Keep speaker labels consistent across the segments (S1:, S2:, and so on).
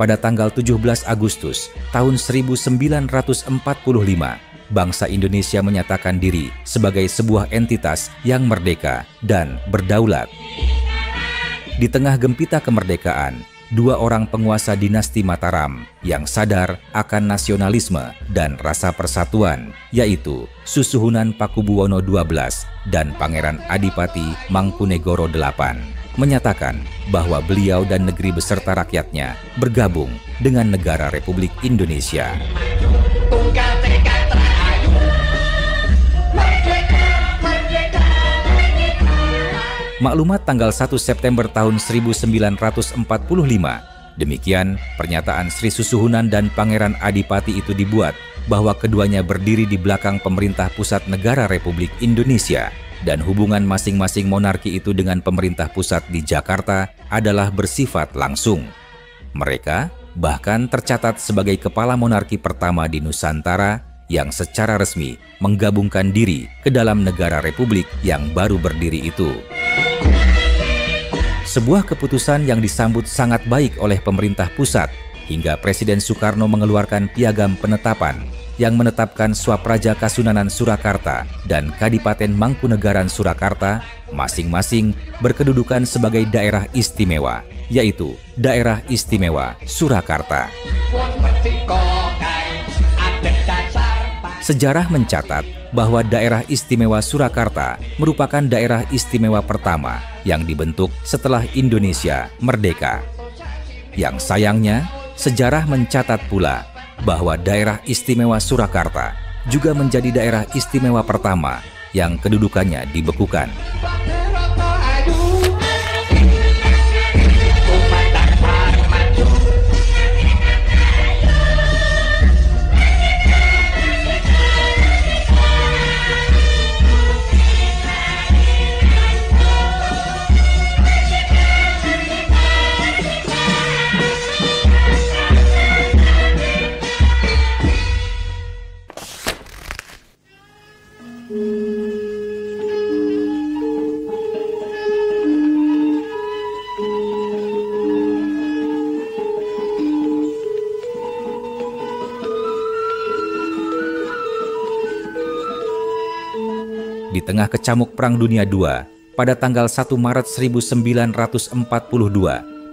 S1: pada tanggal 17 Agustus tahun 1945, bangsa Indonesia menyatakan diri sebagai sebuah entitas yang merdeka dan berdaulat. Di tengah gempita kemerdekaan, dua orang penguasa dinasti Mataram yang sadar akan nasionalisme dan rasa persatuan, yaitu Susuhunan Pakubuwono XII dan Pangeran Adipati Mangkunegoro VIII, menyatakan bahwa beliau dan negeri beserta rakyatnya bergabung dengan negara Republik Indonesia. Maklumat tanggal 1 September tahun 1945, demikian pernyataan Sri Susuhunan dan Pangeran Adipati itu dibuat bahwa keduanya berdiri di belakang pemerintah pusat negara Republik Indonesia dan hubungan masing-masing monarki itu dengan pemerintah pusat di Jakarta adalah bersifat langsung. Mereka bahkan tercatat sebagai kepala monarki pertama di Nusantara yang secara resmi menggabungkan diri ke dalam negara Republik yang baru berdiri itu. Sebuah keputusan yang disambut sangat baik oleh pemerintah pusat hingga Presiden Soekarno mengeluarkan piagam penetapan yang menetapkan Swapraja Kasunanan Surakarta dan Kadipaten Mangkunegaran Surakarta masing-masing berkedudukan sebagai daerah istimewa, yaitu Daerah Istimewa Surakarta. Sejarah mencatat bahwa Daerah Istimewa Surakarta merupakan daerah istimewa pertama yang dibentuk setelah Indonesia merdeka. Yang sayangnya, sejarah mencatat pula bahwa Daerah Istimewa Surakarta juga menjadi daerah istimewa pertama yang kedudukannya dibekukan. Di tengah kecamuk Perang Dunia II, pada tanggal 1 Maret 1942,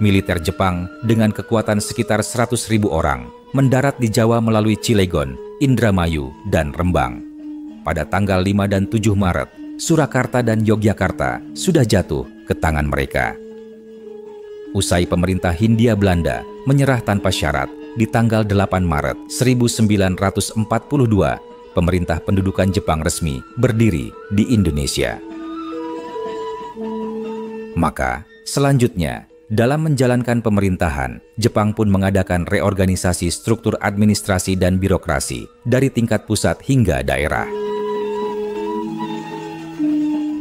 S1: militer Jepang dengan kekuatan sekitar 100.000 orang mendarat di Jawa melalui Cilegon, Indramayu, dan Rembang. Pada tanggal 5 dan 7 Maret, Surakarta dan Yogyakarta sudah jatuh ke tangan mereka. Usai pemerintah Hindia Belanda menyerah tanpa syarat di tanggal 8 Maret 1942, pemerintah pendudukan Jepang resmi berdiri di Indonesia. Maka, selanjutnya, dalam menjalankan pemerintahan, Jepang pun mengadakan reorganisasi struktur administrasi dan birokrasi dari tingkat pusat hingga daerah.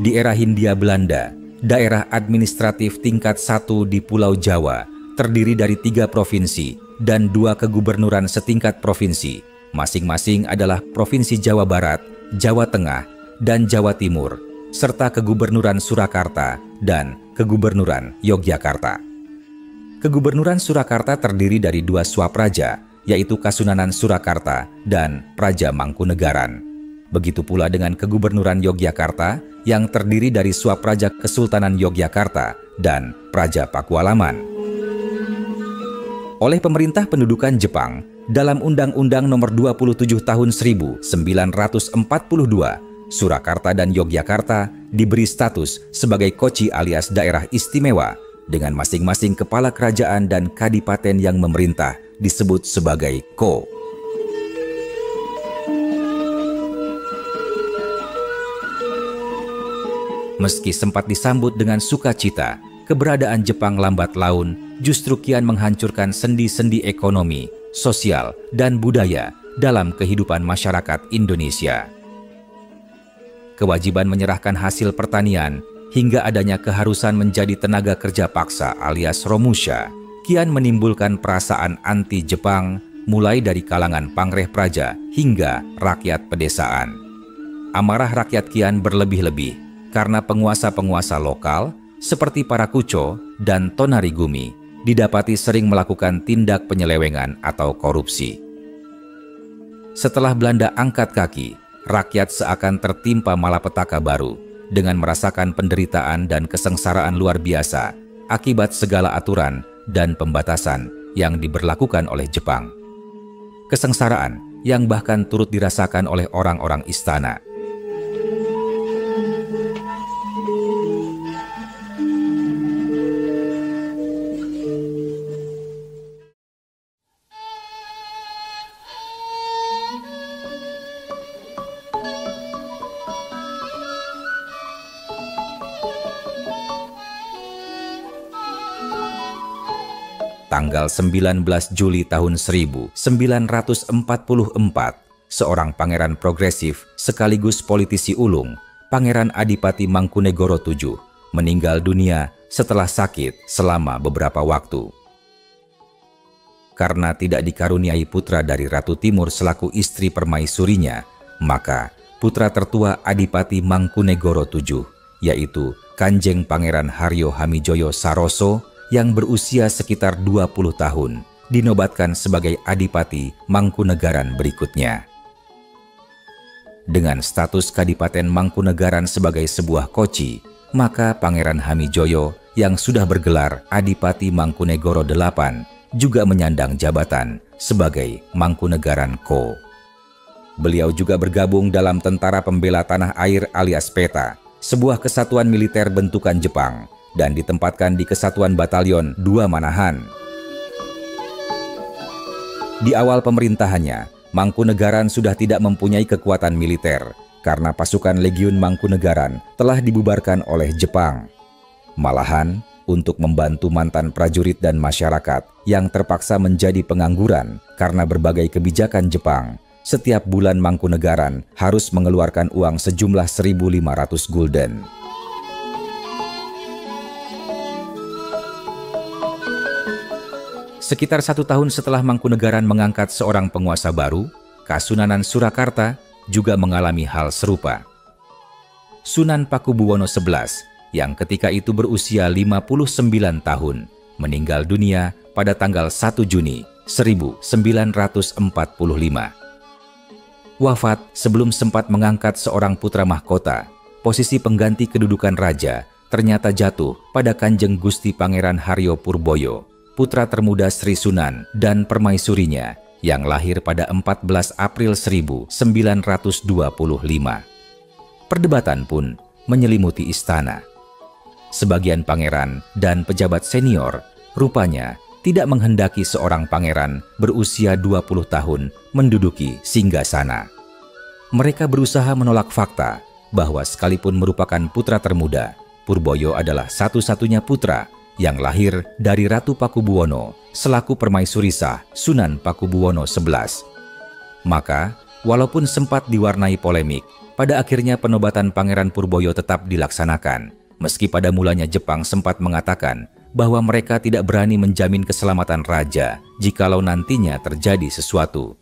S1: Di era Hindia Belanda, daerah administratif tingkat 1 di Pulau Jawa terdiri dari 3 provinsi dan 2 kegubernuran setingkat provinsi. Masing-masing adalah Provinsi Jawa Barat, Jawa Tengah, dan Jawa Timur, serta Kegubernuran Surakarta dan Kegubernuran Yogyakarta. Kegubernuran Surakarta terdiri dari 2 swapraja, yaitu Kasunanan Surakarta dan Praja Mangkunegaran. Begitu pula dengan Kegubernuran Yogyakarta yang terdiri dari swapraja Kesultanan Yogyakarta dan Praja Pakualaman. Oleh pemerintah pendudukan Jepang, dalam Undang-Undang Nomor 27 Tahun 1942, Surakarta dan Yogyakarta diberi status sebagai koci alias daerah istimewa dengan masing-masing kepala kerajaan dan kadipaten yang memerintah disebut sebagai ko. Meski sempat disambut dengan sukacita, keberadaan Jepang lambat laun justru kian menghancurkan sendi-sendi ekonomi, sosial, dan budaya dalam kehidupan masyarakat Indonesia. Kewajiban menyerahkan hasil pertanian hingga adanya keharusan menjadi tenaga kerja paksa alias romusha kian menimbulkan perasaan anti-Jepang mulai dari kalangan pangreh praja hingga rakyat pedesaan. Amarah rakyat kian berlebih-lebih karena penguasa-penguasa lokal seperti para Kucho dan Tonarigumi didapati sering melakukan tindak penyelewengan atau korupsi. Setelah Belanda angkat kaki, rakyat seakan tertimpa malapetaka baru dengan merasakan penderitaan dan kesengsaraan luar biasa akibat segala aturan dan pembatasan yang diberlakukan oleh Jepang. Kesengsaraan yang bahkan turut dirasakan oleh orang-orang istana. Tanggal 19 Juli tahun 1944, seorang pangeran progresif sekaligus politisi ulung, Pangeran Adipati Mangkunegoro VII, meninggal dunia setelah sakit selama beberapa waktu. Karena tidak dikaruniai putra dari Ratu Timur selaku istri permaisurinya, maka putra tertua Adipati Mangkunegoro VII, yaitu Kanjeng Pangeran Haryo Hamijoyo Saroso, yang berusia sekitar 20 tahun, dinobatkan sebagai Adipati Mangkunegaran berikutnya. Dengan status Kadipaten Mangkunegaran sebagai sebuah koci, maka Pangeran Hamijoyo yang sudah bergelar Adipati Mangkunegoro VIII juga menyandang jabatan sebagai Mangkunegaran Ko. Beliau juga bergabung dalam Tentara Pembela Tanah Air alias PETA, sebuah kesatuan militer bentukan Jepang, dan ditempatkan di Kesatuan Batalion 2 Manahan. Di awal pemerintahannya, Mangkunegaran sudah tidak mempunyai kekuatan militer karena pasukan Legiun Mangkunegaran telah dibubarkan oleh Jepang. Malahan, untuk membantu mantan prajurit dan masyarakat yang terpaksa menjadi pengangguran karena berbagai kebijakan Jepang, setiap bulan Mangkunegaran harus mengeluarkan uang sejumlah 1.500 gulden. Sekitar 1 tahun setelah Mangkunegaran mengangkat seorang penguasa baru, Kasunanan Surakarta juga mengalami hal serupa. Sunan Pakubuwono XI, yang ketika itu berusia 59 tahun, meninggal dunia pada tanggal 1 Juni 1945. Wafat sebelum sempat mengangkat seorang putra mahkota, posisi pengganti kedudukan raja ternyata jatuh pada Kanjeng Gusti Pangeran Haryo Purboyo, putra termuda Sri Sunan dan permaisurinya yang lahir pada 14 April 1925. Perdebatan pun menyelimuti istana. Sebagian pangeran dan pejabat senior rupanya tidak menghendaki seorang pangeran berusia 20 tahun menduduki singgasana. Mereka berusaha menolak fakta bahwa sekalipun merupakan putra termuda, Purboyo adalah satu-satunya putra yang lahir dari Ratu Pakubuwono selaku permaisuri sah Sunan Pakubuwono XI. Maka, walaupun sempat diwarnai polemik, pada akhirnya penobatan Pangeran Purboyo tetap dilaksanakan, meski pada mulanya Jepang sempat mengatakan bahwa mereka tidak berani menjamin keselamatan raja jikalau nantinya terjadi sesuatu.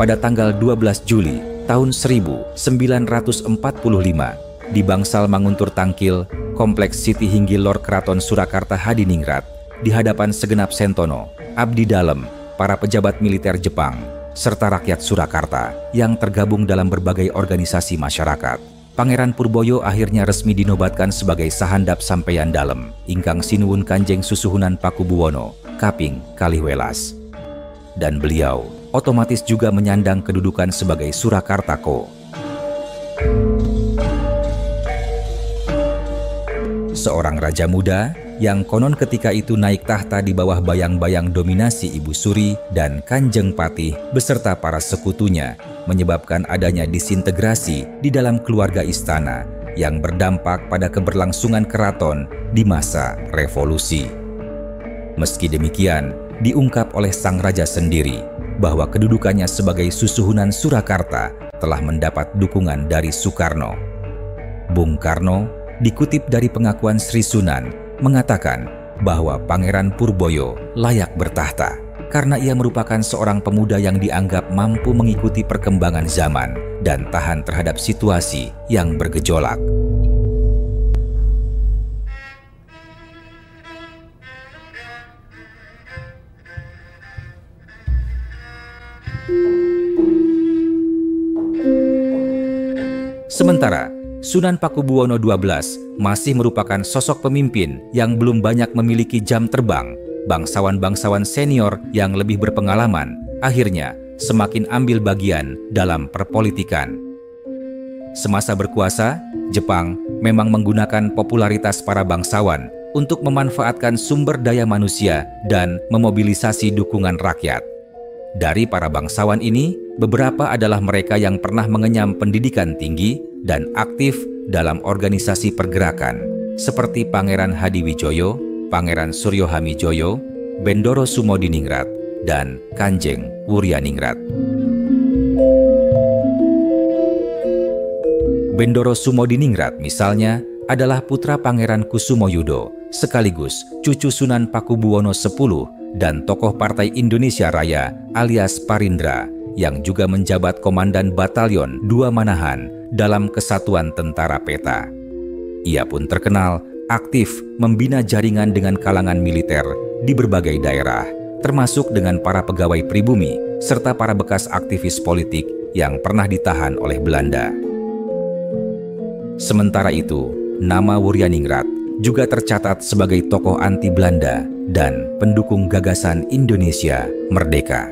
S1: Pada tanggal 12 Juli tahun 1945 di Bangsal Manguntur Tangkil, Kompleks Siti Hinggil Lor Keraton Surakarta Hadiningrat, di hadapan segenap sentono, abdi dalem, para pejabat militer Jepang, serta rakyat Surakarta yang tergabung dalam berbagai organisasi masyarakat, Pangeran Purboyo akhirnya resmi dinobatkan sebagai Sahandap Sampeyan Dalem ingkang sinuwun Kanjeng Susuhunan Pakubuwono kaping kalih welas. Dan beliau otomatis juga menyandang kedudukan sebagai Surakarta Ko. Seorang raja muda yang konon ketika itu naik tahta di bawah bayang-bayang dominasi Ibu Suri dan Kanjeng Patih beserta para sekutunya, menyebabkan adanya disintegrasi di dalam keluarga istana yang berdampak pada keberlangsungan keraton di masa revolusi. Meski demikian, diungkap oleh sang raja sendiri bahwa kedudukannya sebagai Susuhunan Surakarta telah mendapat dukungan dari Soekarno. Bung Karno, dikutip dari pengakuan Sri Sunan, mengatakan bahwa Pangeran Purboyo layak bertahta karena ia merupakan seorang pemuda yang dianggap mampu mengikuti perkembangan zaman dan tahan terhadap situasi yang bergejolak. Sementara, Sunan Pakubuwono XII masih merupakan sosok pemimpin yang belum banyak memiliki jam terbang. Bangsawan-bangsawan senior yang lebih berpengalaman akhirnya semakin ambil bagian dalam perpolitikan. Semasa berkuasa, Jepang memang menggunakan popularitas para bangsawan untuk memanfaatkan sumber daya manusia dan memobilisasi dukungan rakyat. Dari para bangsawan ini, beberapa adalah mereka yang pernah mengenyam pendidikan tinggi dan aktif dalam organisasi pergerakan, seperti Pangeran Hadiwijoyo, Pangeran Suryo Hamijoyo, Bendoro Sumodiningrat, dan Kanjeng Wuryaningrat. Bendoro Sumodiningrat misalnya adalah putra Pangeran Kusumoyudo, sekaligus cucu Sunan Pakubuwono X dan tokoh Partai Indonesia Raya alias Parindra, yang juga menjabat Komandan Batalion 2 Manahan dalam Kesatuan Tentara Peta. Ia pun terkenal aktif membina jaringan dengan kalangan militer di berbagai daerah, termasuk dengan para pegawai pribumi serta para bekas aktivis politik yang pernah ditahan oleh Belanda. Sementara itu, nama Wuryaningrat juga tercatat sebagai tokoh anti-Belanda dan pendukung gagasan Indonesia Merdeka.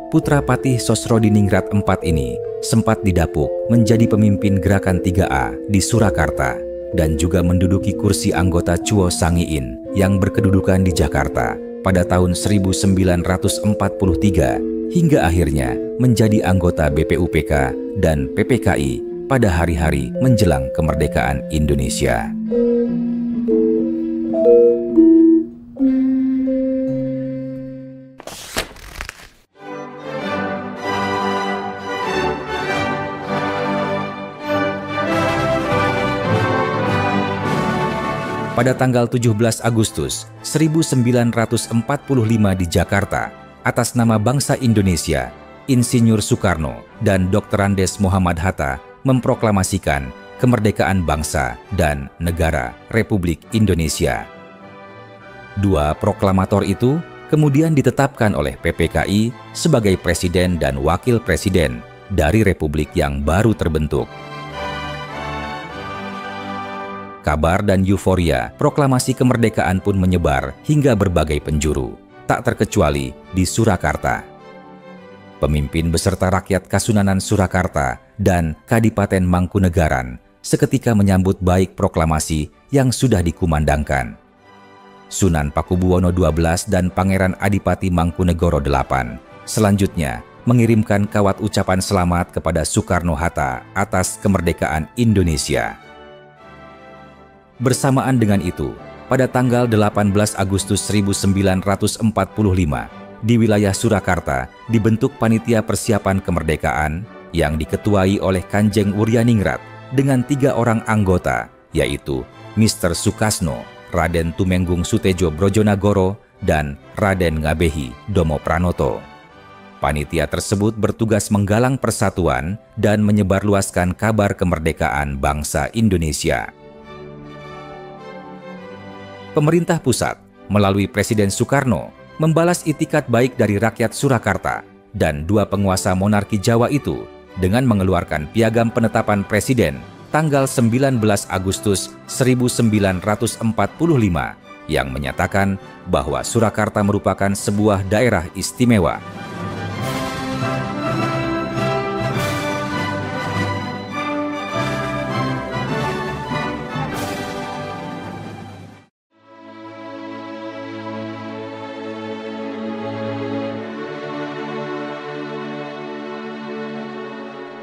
S1: Putra Patih Sosrodiningrat IV ini sempat didapuk menjadi pemimpin Gerakan 3A di Surakarta dan juga menduduki kursi anggota Chuo Sangiin yang berkedudukan di Jakarta pada tahun 1943 hingga akhirnya menjadi anggota BPUPK dan PPKI pada hari-hari menjelang kemerdekaan Indonesia. Pada tanggal 17 Agustus 1945 di Jakarta, atas nama bangsa Indonesia, Insinyur Soekarno dan Dr. Andes Muhammad Hatta memproklamasikan kemerdekaan bangsa dan negara Republik Indonesia. Dua proklamator itu kemudian ditetapkan oleh PPKI sebagai presiden dan wakil presiden dari Republik yang baru terbentuk. Kabar dan euforia proklamasi kemerdekaan pun menyebar hingga berbagai penjuru, tak terkecuali di Surakarta. Pemimpin beserta rakyat Kasunanan Surakarta dan Kadipaten Mangkunegaran seketika menyambut baik proklamasi yang sudah dikumandangkan. Sunan Pakubuwono XII dan Pangeran Adipati Mangkunegoro VIII selanjutnya mengirimkan kawat ucapan selamat kepada Soekarno-Hatta atas kemerdekaan Indonesia. Bersamaan dengan itu, pada tanggal 18 Agustus 1945, di wilayah Surakarta dibentuk Panitia Persiapan Kemerdekaan yang diketuai oleh Kanjeng Wuryaningrat dengan 3 orang anggota, yaitu Mr. Sukasno, Raden Tumenggung Sutejo Brojonagoro, dan Raden Ngabehi Domo Pranoto. Panitia tersebut bertugas menggalang persatuan dan menyebarluaskan kabar kemerdekaan bangsa Indonesia. Pemerintah pusat melalui Presiden Soekarno membalas itikat baik dari rakyat Surakarta dan 2 penguasa monarki Jawa itu dengan mengeluarkan piagam penetapan presiden tanggal 19 Agustus 1945 yang menyatakan bahwa Surakarta merupakan sebuah daerah istimewa.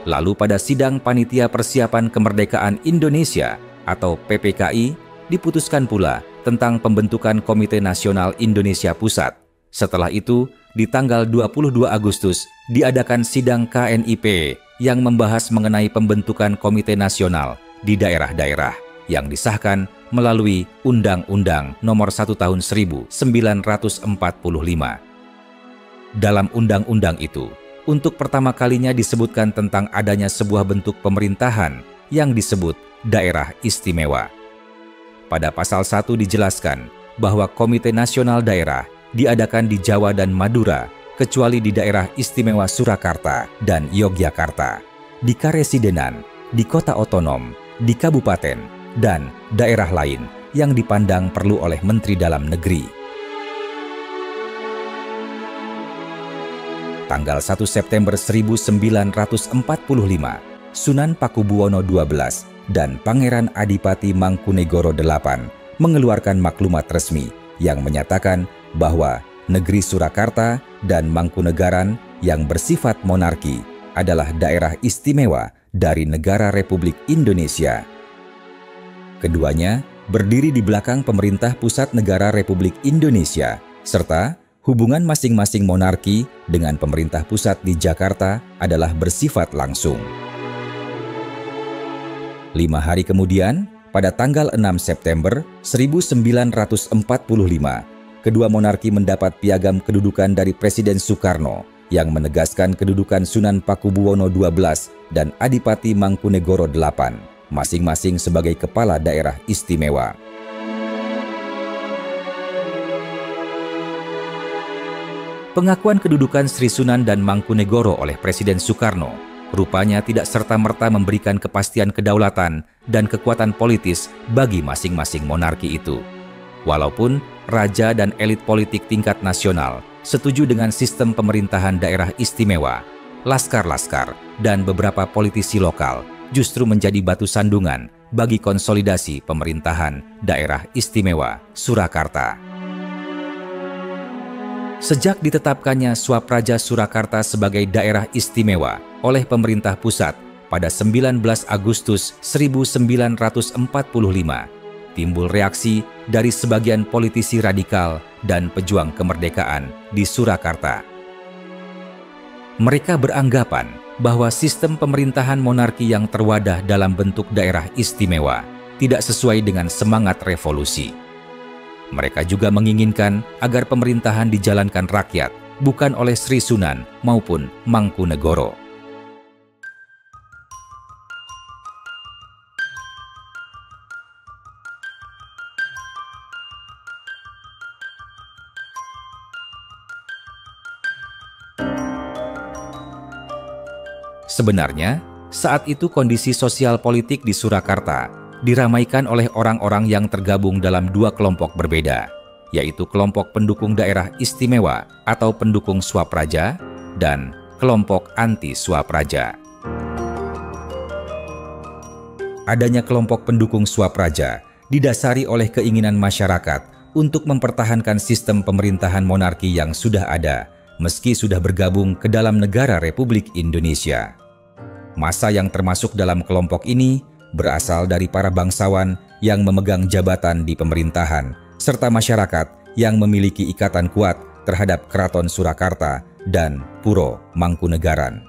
S1: Lalu pada sidang Panitia Persiapan Kemerdekaan Indonesia atau PPKI diputuskan pula tentang pembentukan Komite Nasional Indonesia Pusat Setelah itu, di tanggal 22 Agustus, diadakan sidang KNIP yang membahas mengenai pembentukan Komite Nasional di daerah-daerah yang disahkan melalui Undang-Undang Nomor 1 Tahun 1945. Dalam undang-undang itu, untuk pertama kalinya disebutkan tentang adanya sebuah bentuk pemerintahan yang disebut daerah istimewa. Pada pasal 1 dijelaskan bahwa Komite Nasional Daerah diadakan di Jawa dan Madura, kecuali di daerah istimewa Surakarta dan Yogyakarta, di Karesidenan, di kota otonom, di kabupaten, dan daerah lain yang dipandang perlu oleh Menteri Dalam Negeri. Tanggal 1 September 1945, Sunan Pakubuwono XII dan Pangeran Adipati Mangkunegoro VIII mengeluarkan maklumat resmi yang menyatakan bahwa negeri Surakarta dan Mangkunegaran yang bersifat monarki adalah daerah istimewa dari negara Republik Indonesia. Keduanya berdiri di belakang pemerintah pusat negara Republik Indonesia, serta hubungan masing-masing monarki dengan pemerintah pusat di Jakarta adalah bersifat langsung. 5 hari kemudian, pada tanggal 6 September 1945, kedua monarki mendapat piagam kedudukan dari Presiden Soekarno yang menegaskan kedudukan Sunan Pakubuwono XII dan Adipati Mangkunegoro VIII, masing-masing sebagai kepala daerah istimewa. Pengakuan kedudukan Sri Sunan dan Mangkunegoro oleh Presiden Soekarno rupanya tidak serta-merta memberikan kepastian kedaulatan dan kekuatan politis bagi masing-masing monarki itu. Walaupun raja dan elit politik tingkat nasional setuju dengan sistem pemerintahan daerah istimewa, laskar-laskar dan beberapa politisi lokal justru menjadi batu sandungan bagi konsolidasi pemerintahan daerah istimewa Surakarta. Sejak ditetapkannya Swapraja Surakarta sebagai daerah istimewa oleh pemerintah pusat pada 19 Agustus 1945, timbul reaksi dari sebagian politisi radikal dan pejuang kemerdekaan di Surakarta. Mereka beranggapan bahwa sistem pemerintahan monarki yang terwadah dalam bentuk daerah istimewa tidak sesuai dengan semangat revolusi. Mereka juga menginginkan agar pemerintahan dijalankan rakyat, bukan oleh Sri Sunan maupun Mangkunegoro. Sebenarnya, saat itu kondisi sosial politik di Surakarta diramaikan oleh orang-orang yang tergabung dalam dua kelompok berbeda, yaitu kelompok pendukung daerah istimewa atau pendukung Swapraja dan kelompok anti-Swapraja. Adanya kelompok pendukung Swapraja didasari oleh keinginan masyarakat untuk mempertahankan sistem pemerintahan monarki yang sudah ada, meski sudah bergabung ke dalam negara Republik Indonesia. Massa yang termasuk dalam kelompok ini berasal dari para bangsawan yang memegang jabatan di pemerintahan, serta masyarakat yang memiliki ikatan kuat terhadap Keraton Surakarta dan Puro Mangkunegaran.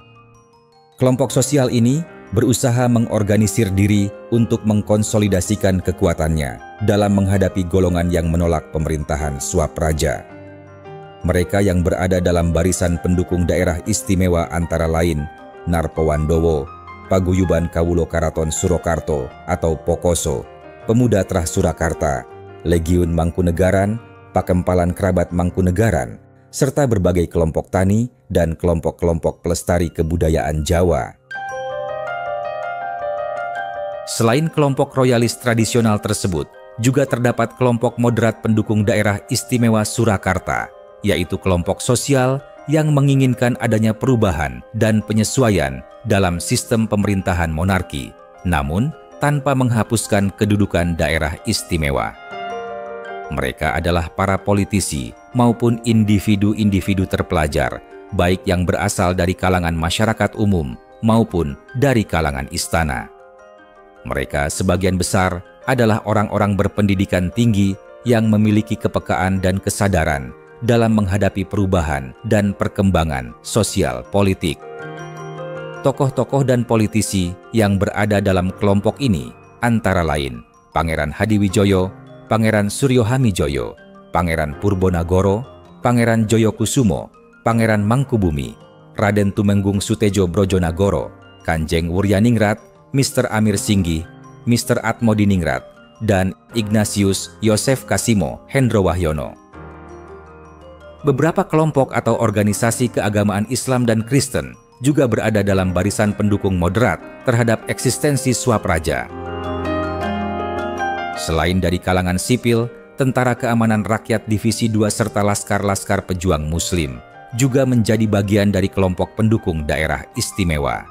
S1: Kelompok sosial ini berusaha mengorganisir diri untuk mengkonsolidasikan kekuatannya dalam menghadapi golongan yang menolak pemerintahan Swapraja. Mereka yang berada dalam barisan pendukung daerah istimewa antara lain Narpawandowo, Paguyuban Kawulo Karaton Surakarta atau Pokoso, Pemuda Trah Surakarta, Legiun Mangkunegaran, Pakempalan Kerabat Mangkunegaran, serta berbagai kelompok tani dan kelompok-kelompok pelestari kebudayaan Jawa. Selain kelompok royalis tradisional tersebut, juga terdapat kelompok moderat pendukung daerah istimewa Surakarta, yaitu kelompok sosial yang menginginkan adanya perubahan dan penyesuaian dalam sistem pemerintahan monarki, namun tanpa menghapuskan kedudukan daerah istimewa. Mereka adalah para politisi maupun individu-individu terpelajar, baik yang berasal dari kalangan masyarakat umum maupun dari kalangan istana. Mereka sebagian besar adalah orang-orang berpendidikan tinggi yang memiliki kepekaan dan kesadaran dalam menghadapi perubahan dan perkembangan sosial politik. Tokoh-tokoh dan politisi yang berada dalam kelompok ini antara lain Pangeran Hadiwijoyo, Pangeran Suryo Hamijoyo, Pangeran Purbonagoro, Pangeran Joyokusumo, Pangeran Mangkubumi, Raden Tumenggung Sutejo Brojonagoro, Kanjeng Wuryaningrat, Mr. Amir Singgih, Mr. Atmodiningrat, dan Ignatius Yosef Kasimo Hendrowahyono. Beberapa kelompok atau organisasi keagamaan Islam dan Kristen juga berada dalam barisan pendukung moderat terhadap eksistensi Swapraja. Selain dari kalangan sipil, Tentara Keamanan Rakyat Divisi 2 serta laskar-laskar pejuang Muslim juga menjadi bagian dari kelompok pendukung daerah istimewa.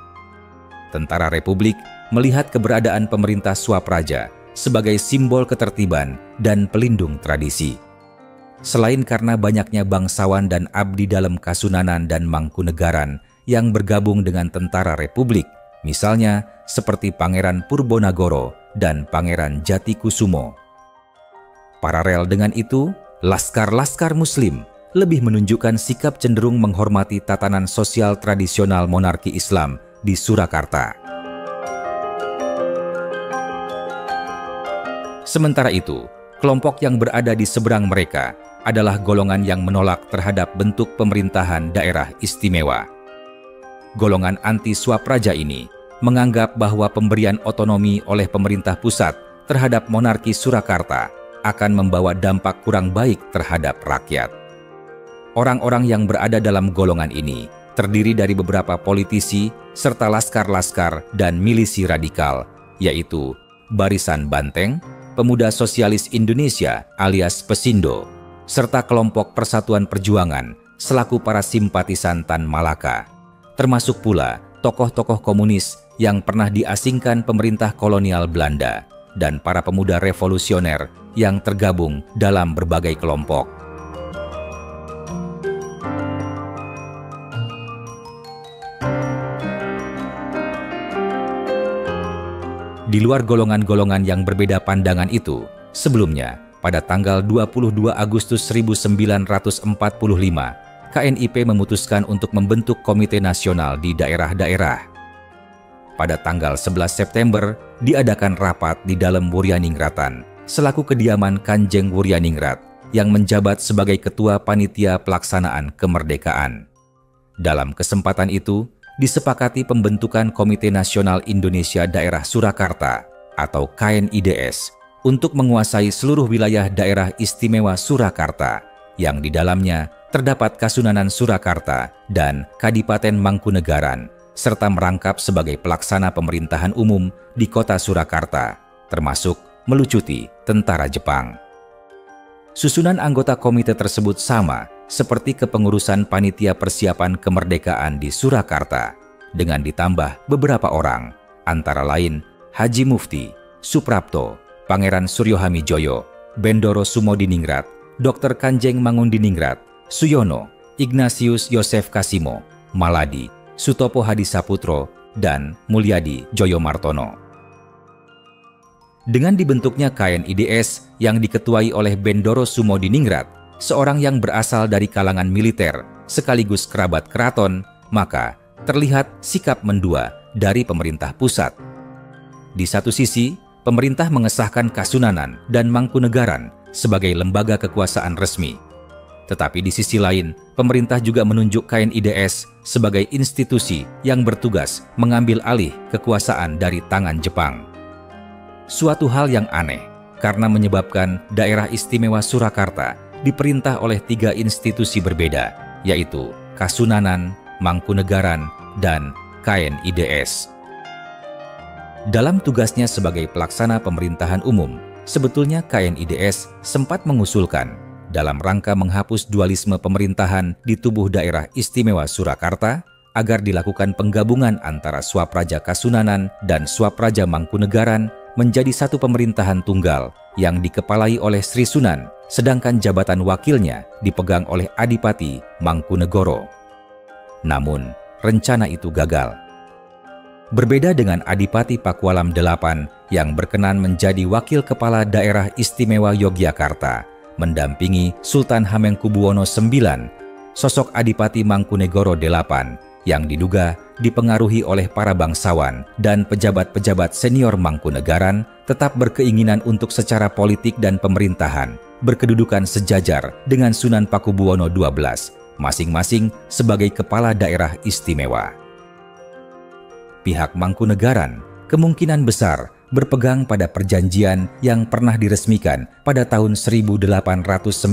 S1: Tentara Republik melihat keberadaan pemerintah Swapraja sebagai simbol ketertiban dan pelindung tradisi. Selain karena banyaknya bangsawan dan abdi dalam Kasunanan dan Mangkunegaran yang bergabung dengan Tentara Republik, misalnya seperti Pangeran Purbonagoro dan Pangeran Jatikusumo. Paralel dengan itu, laskar-laskar Muslim lebih menunjukkan sikap cenderung menghormati tatanan sosial tradisional monarki Islam di Surakarta. Sementara itu, kelompok yang berada di seberang mereka adalah golongan yang menolak terhadap bentuk pemerintahan daerah istimewa. Golongan anti-Swapraja ini menganggap bahwa pemberian otonomi oleh pemerintah pusat terhadap monarki Surakarta akan membawa dampak kurang baik terhadap rakyat. Orang-orang yang berada dalam golongan ini terdiri dari beberapa politisi serta laskar-laskar dan milisi radikal, yaitu Barisan Banteng, Pemuda Sosialis Indonesia alias Pesindo, serta kelompok Persatuan Perjuangan selaku para simpatisan Tan Malaka, termasuk pula tokoh-tokoh komunis yang pernah diasingkan pemerintah kolonial Belanda dan para pemuda revolusioner yang tergabung dalam berbagai kelompok. Di luar golongan-golongan yang berbeda pandangan itu, sebelumnya, pada tanggal 22 Agustus 1945, KNIP memutuskan untuk membentuk Komite Nasional di daerah-daerah. Pada tanggal 11 September, diadakan rapat di dalam Wuryaningratan, selaku kediaman Kanjeng Wuryaningrat, yang menjabat sebagai Ketua Panitia Pelaksanaan Kemerdekaan. Dalam kesempatan itu, disepakati pembentukan Komite Nasional Indonesia Daerah Surakarta, atau KNIDS, untuk menguasai seluruh wilayah daerah istimewa Surakarta, yang di dalamnya terdapat Kasunanan Surakarta dan Kadipaten Mangkunegaran, serta merangkap sebagai pelaksana pemerintahan umum di kota Surakarta, termasuk melucuti tentara Jepang. Susunan anggota komite tersebut sama seperti kepengurusan Panitia Persiapan Kemerdekaan di Surakarta, dengan ditambah beberapa orang, antara lain Haji Mufti, Suprapto, Pangeran Suryo Hamijoyo, Bendoro Sumodiningrat, Dr. Kanjeng Mangundiningrat, Suyono, Ignatius Yosef Kasimo, Maladi, Sutopo Hadisaputro, dan Mulyadi Joyomartono. Dengan dibentuknya KNIDS yang diketuai oleh Bendoro Sumodiningrat, seorang yang berasal dari kalangan militer sekaligus kerabat keraton, maka terlihat sikap mendua dari pemerintah pusat. Di satu sisi, pemerintah mengesahkan Kasunanan dan Mangkunegaran sebagai lembaga kekuasaan resmi. Tetapi di sisi lain, pemerintah juga menunjuk KNIDS sebagai institusi yang bertugas mengambil alih kekuasaan dari tangan Jepang. Suatu hal yang aneh, karena menyebabkan daerah istimewa Surakarta diperintah oleh 3 institusi berbeda, yaitu Kasunanan, Mangkunegaran, dan KNIDS. Dalam tugasnya sebagai pelaksana pemerintahan umum, sebetulnya KNIDS sempat mengusulkan dalam rangka menghapus dualisme pemerintahan di tubuh daerah istimewa Surakarta agar dilakukan penggabungan antara Swapraja Kasunanan dan Swapraja Mangkunegaran menjadi satu pemerintahan tunggal yang dikepalai oleh Sri Sunan, sedangkan jabatan wakilnya dipegang oleh Adipati Mangkunegoro. Namun, rencana itu gagal. Berbeda dengan Adipati Pakualam VIII yang berkenan menjadi wakil kepala daerah istimewa Yogyakarta, mendampingi Sultan Hamengkubuwono IX, sosok Adipati Mangkunegoro VIII yang diduga dipengaruhi oleh para bangsawan dan pejabat-pejabat senior Mangkunegaran tetap berkeinginan untuk secara politik dan pemerintahan berkedudukan sejajar dengan Sunan Pakubuwono XII, masing-masing sebagai kepala daerah istimewa. Pihak Mangkunegaran kemungkinan besar berpegang pada perjanjian yang pernah diresmikan pada tahun 1896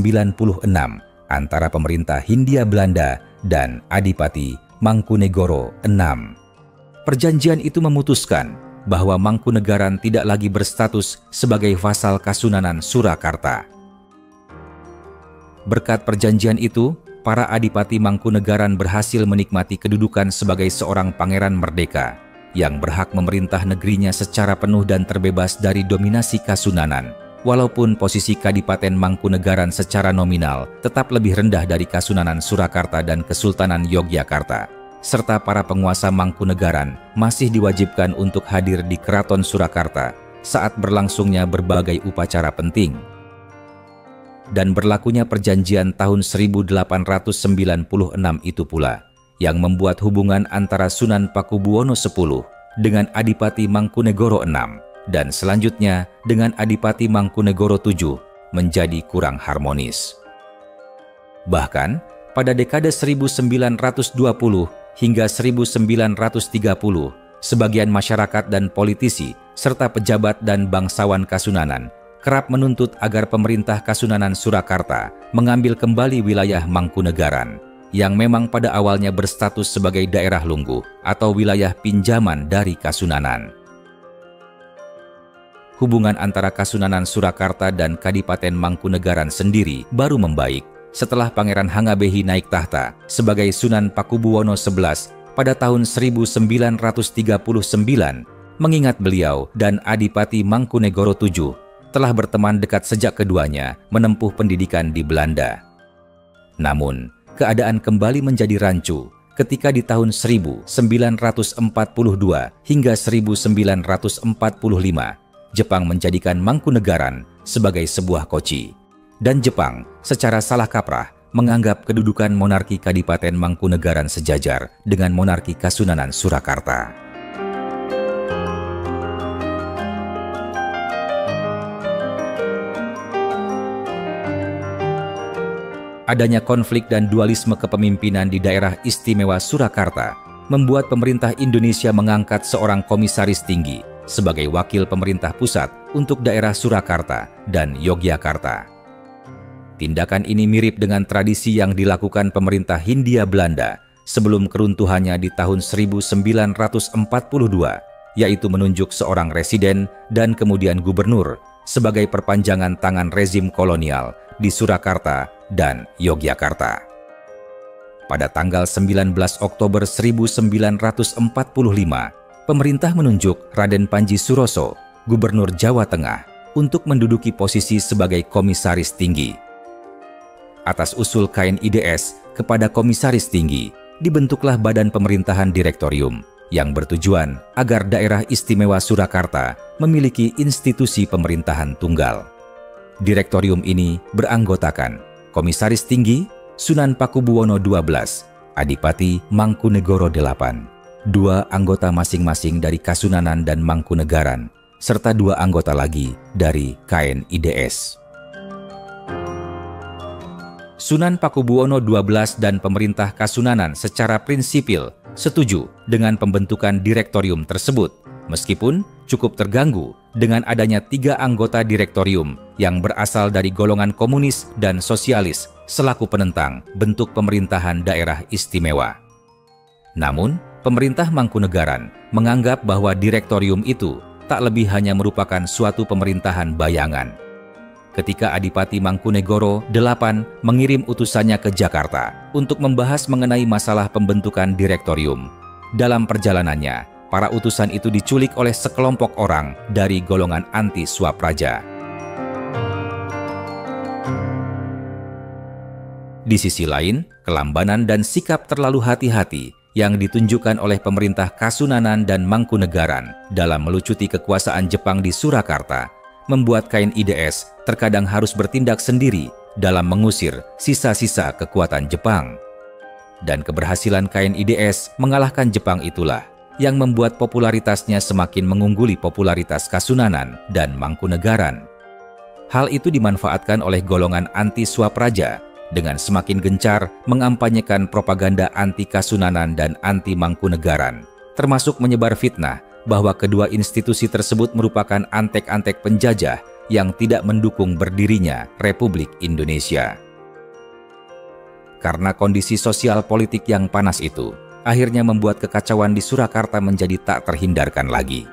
S1: antara pemerintah Hindia Belanda dan Adipati Mangkunegoro VI. Perjanjian itu memutuskan bahwa Mangkunegaran tidak lagi berstatus sebagai vasal Kasunanan Surakarta. Berkat perjanjian itu, para Adipati Mangkunegaran berhasil menikmati kedudukan sebagai seorang pangeran merdeka yang berhak memerintah negerinya secara penuh dan terbebas dari dominasi Kasunanan, walaupun posisi Kadipaten Mangkunegaran secara nominal tetap lebih rendah dari Kasunanan Surakarta dan Kesultanan Yogyakarta, serta para penguasa Mangkunegaran masih diwajibkan untuk hadir di Keraton Surakarta saat berlangsungnya berbagai upacara penting. Dan berlakunya perjanjian tahun 1896 itu pula yang membuat hubungan antara Sunan Pakubuwono X dengan Adipati Mangkunegoro VI dan selanjutnya dengan Adipati Mangkunegoro VII menjadi kurang harmonis. Bahkan, pada dekade 1920 hingga 1930, sebagian masyarakat dan politisi serta pejabat dan bangsawan Kasunanan kerap menuntut agar pemerintah Kasunanan Surakarta mengambil kembali wilayah Mangkunegaran yang memang pada awalnya berstatus sebagai daerah lungguh atau wilayah pinjaman dari Kasunanan. Hubungan antara Kasunanan Surakarta dan Kadipaten Mangkunegaran sendiri baru membaik setelah Pangeran Hangabehi naik tahta sebagai Sunan Pakubuwono XI pada tahun 1939, mengingat beliau dan Adipati Mangkunegoro VII telah berteman dekat sejak keduanya menempuh pendidikan di Belanda. Namun, keadaan kembali menjadi rancu ketika di tahun 1942 hingga 1945 Jepang menjadikan Mangkunegaran sebagai sebuah koci, dan Jepang secara salah kaprah menganggap kedudukan monarki Kadipaten Mangkunegaran sejajar dengan monarki Kasunanan Surakarta. Adanya konflik dan dualisme kepemimpinan di daerah istimewa Surakarta membuat pemerintah Indonesia mengangkat seorang komisaris tinggi sebagai wakil pemerintah pusat untuk daerah Surakarta dan Yogyakarta. Tindakan ini mirip dengan tradisi yang dilakukan pemerintah Hindia Belanda sebelum keruntuhannya di tahun 1942, yaitu menunjuk seorang residen dan kemudian gubernur sebagai perpanjangan tangan rezim kolonial di Surakarta dan Yogyakarta. Pada tanggal 19 Oktober 1945, pemerintah menunjuk Raden Panji Suroso, Gubernur Jawa Tengah, untuk menduduki posisi sebagai komisaris tinggi. Atas usul KNIDS kepada komisaris tinggi, dibentuklah Badan Pemerintahan Direktorium yang bertujuan agar daerah istimewa Surakarta memiliki institusi pemerintahan tunggal. Direktorium ini beranggotakan Komisaris Tinggi Sunan Pakubuwono XII, Adipati Mangkunegoro VIII, 2 anggota masing-masing dari Kasunanan dan Mangkunegaran, serta 2 anggota lagi dari KNIDS. Sunan Pakubuwono XII dan pemerintah Kasunanan secara prinsipil setuju dengan pembentukan direktorium tersebut, meskipun cukup terganggu dengan adanya 3 anggota direktorium yang berasal dari golongan komunis dan sosialis selaku penentang bentuk pemerintahan daerah istimewa. Namun, pemerintah Mangkunegaran menganggap bahwa direktorium itu tak lebih hanya merupakan suatu pemerintahan bayangan. Ketika Adipati Mangkunegoro VIII mengirim utusannya ke Jakarta untuk membahas mengenai masalah pembentukan direktorium, dalam perjalanannya, para utusan itu diculik oleh sekelompok orang dari golongan anti-Swapraja. Di sisi lain, kelambanan dan sikap terlalu hati-hati yang ditunjukkan oleh pemerintah Kasunanan dan Mangkunegaran dalam melucuti kekuasaan Jepang di Surakarta membuat KNIDS terkadang harus bertindak sendiri dalam mengusir sisa-sisa kekuatan Jepang. Dan keberhasilan KNIDS mengalahkan Jepang itulah yang membuat popularitasnya semakin mengungguli popularitas Kasunanan dan Mangkunegaran. Hal itu dimanfaatkan oleh golongan anti-Swapraja dengan semakin gencar mengampanyekan propaganda anti-Kasunanan dan anti-Mangkunegaran, termasuk menyebar fitnah bahwa kedua institusi tersebut merupakan antek-antek penjajah yang tidak mendukung berdirinya Republik Indonesia. Karena kondisi sosial politik yang panas itu, akhirnya membuat kekacauan di Surakarta menjadi tak terhindarkan lagi.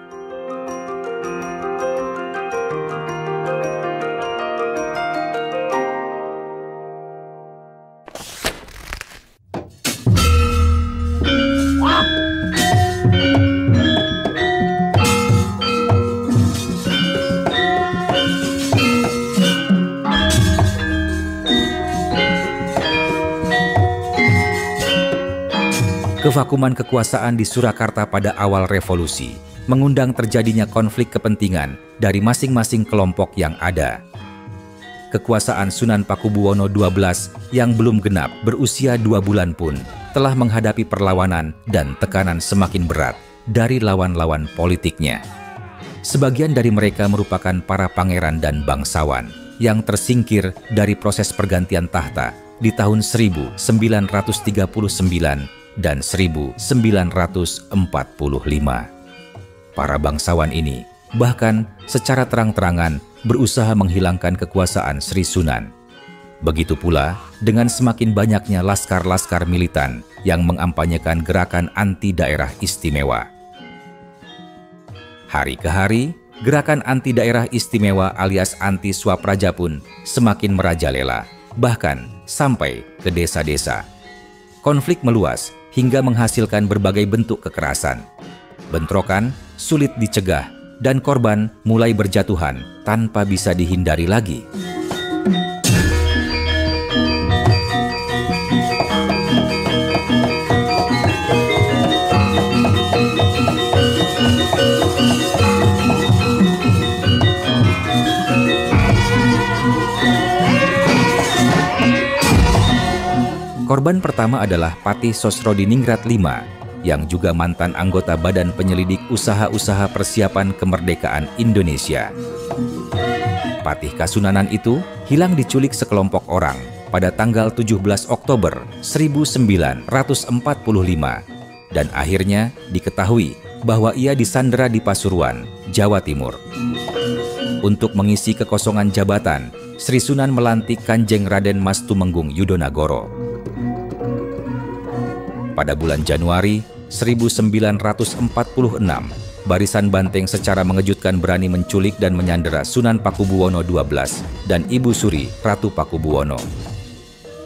S1: Kevakuman kekuasaan di Surakarta pada awal revolusi mengundang terjadinya konflik kepentingan dari masing-masing kelompok yang ada. Kekuasaan Sunan Pakubuwono XII yang belum genap berusia 2 bulan pun telah menghadapi perlawanan dan tekanan semakin berat dari lawan-lawan politiknya. Sebagian dari mereka merupakan para pangeran dan bangsawan yang tersingkir dari proses pergantian tahta di tahun 1939 dan 1945. Para bangsawan ini bahkan secara terang-terangan berusaha menghilangkan kekuasaan Sri Sunan. Begitu pula dengan semakin banyaknya laskar-laskar militan yang mengampanyekan gerakan anti daerah istimewa. Hari ke hari, gerakan anti daerah istimewa alias anti Swapraja pun semakin merajalela, bahkan sampai ke desa-desa. Konflik meluas hingga menghasilkan berbagai bentuk kekerasan. Bentrokan sulit dicegah dan korban mulai berjatuhan tanpa bisa dihindari lagi. Korban pertama adalah Patih Sosrodiningrat V, yang juga mantan anggota Badan Penyelidik Usaha-Usaha Persiapan Kemerdekaan Indonesia. Patih Kasunanan itu hilang diculik sekelompok orang pada tanggal 17 Oktober 1945 dan akhirnya diketahui bahwa ia disandera di Pasuruan, Jawa Timur. Untuk mengisi kekosongan jabatan, Sri Sunan melantik Kanjeng Raden Mas Tumenggung Yudonagoro. Pada bulan Januari 1946, Barisan Banteng secara mengejutkan berani menculik dan menyandera Sunan Pakubuwono XII dan Ibu Suri, Ratu Pakubuwono.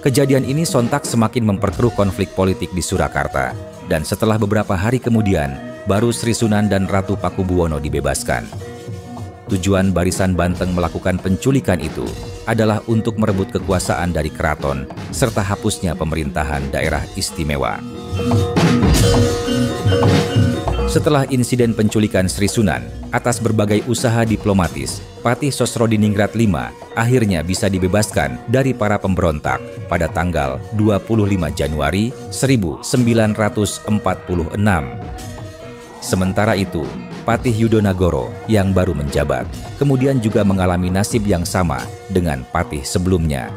S1: Kejadian ini sontak semakin memperkeruh konflik politik di Surakarta, dan setelah beberapa hari kemudian, baru Sri Sunan dan Ratu Pakubuwono dibebaskan. Tujuan Barisan Banteng melakukan penculikan itu adalah untuk merebut kekuasaan dari keraton serta hapusnya pemerintahan daerah istimewa. Setelah insiden penculikan Sri Sunan, atas berbagai usaha diplomatis, Patih Sosrodiningrat V akhirnya bisa dibebaskan dari para pemberontak pada tanggal 25 Januari 1946. Sementara itu, Patih Yudonagoro yang baru menjabat kemudian juga mengalami nasib yang sama dengan Patih sebelumnya.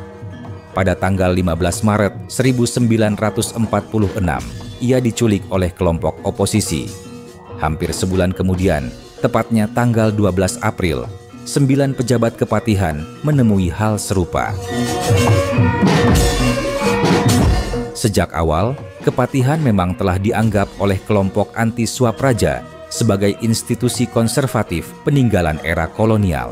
S1: Pada tanggal 15 Maret 1946, ia diculik oleh kelompok oposisi. Hampir sebulan kemudian, tepatnya tanggal 12 April, 9 pejabat kepatihan menemui hal serupa. Sejak awal, kepatihan memang telah dianggap oleh kelompok anti Swapraja sebagai institusi konservatif peninggalan era kolonial.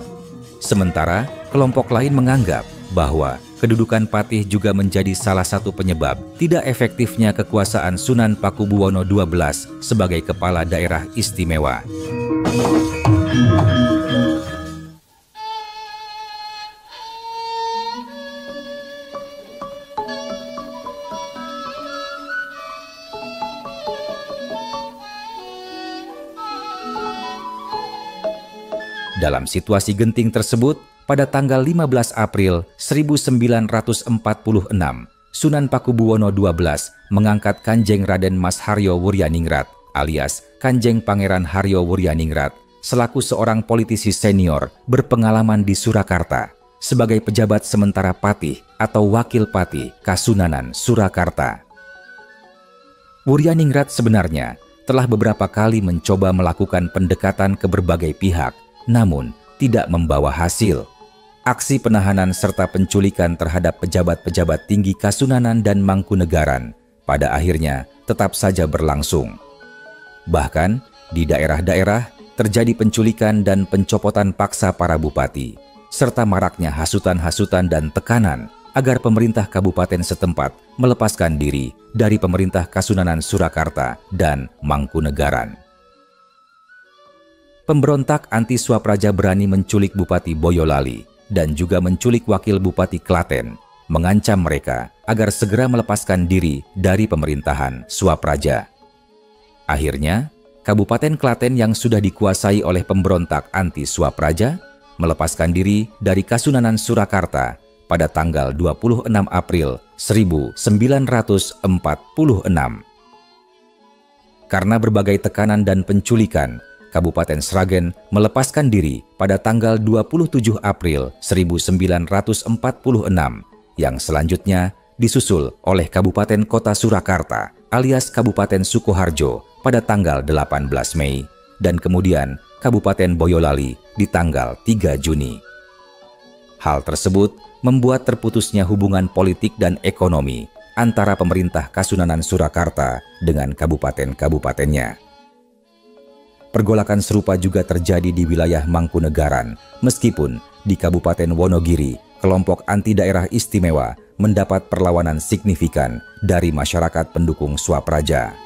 S1: Sementara, kelompok lain menganggap bahwa kedudukan Patih juga menjadi salah satu penyebab tidak efektifnya kekuasaan Sunan Pakubuwono XII sebagai kepala daerah istimewa. Dalam situasi genting tersebut, pada tanggal 15 April 1946, Sunan Pakubuwono XII mengangkat Kanjeng Raden Mas Haryo Wuryaningrat alias Kanjeng Pangeran Haryo Wuryaningrat selaku seorang politisi senior berpengalaman di Surakarta sebagai pejabat sementara patih atau wakil patih Kasunanan Surakarta. Wuryaningrat sebenarnya telah beberapa kali mencoba melakukan pendekatan ke berbagai pihak, namun tidak membawa hasil. Aksi penahanan serta penculikan terhadap pejabat-pejabat tinggi Kasunanan dan Mangkunegaran pada akhirnya tetap saja berlangsung. Bahkan di daerah-daerah terjadi penculikan dan pencopotan paksa para bupati, serta maraknya hasutan-hasutan dan tekanan agar pemerintah kabupaten setempat melepaskan diri dari pemerintah Kasunanan Surakarta dan Mangkunegaran. Pemberontak anti Swapraja berani menculik Bupati Boyolali dan juga menculik wakil Bupati Klaten, mengancam mereka agar segera melepaskan diri dari pemerintahan Swapraja. Akhirnya, Kabupaten Klaten yang sudah dikuasai oleh pemberontak anti Swapraja melepaskan diri dari Kasunanan Surakarta pada tanggal 26 April 1946. Karena berbagai tekanan dan penculikan, Kabupaten Sragen melepaskan diri pada tanggal 27 April 1946 yang selanjutnya disusul oleh Kabupaten Kota Surakarta alias Kabupaten Sukoharjo pada tanggal 18 Mei dan kemudian Kabupaten Boyolali di tanggal 3 Juni. Hal tersebut membuat terputusnya hubungan politik dan ekonomi antara pemerintah Kasunanan Surakarta dengan kabupaten-kabupatennya. Pergolakan serupa juga terjadi di wilayah Mangkunegaran, meskipun di Kabupaten Wonogiri, kelompok anti daerah istimewa mendapat perlawanan signifikan dari masyarakat pendukung Swapraja.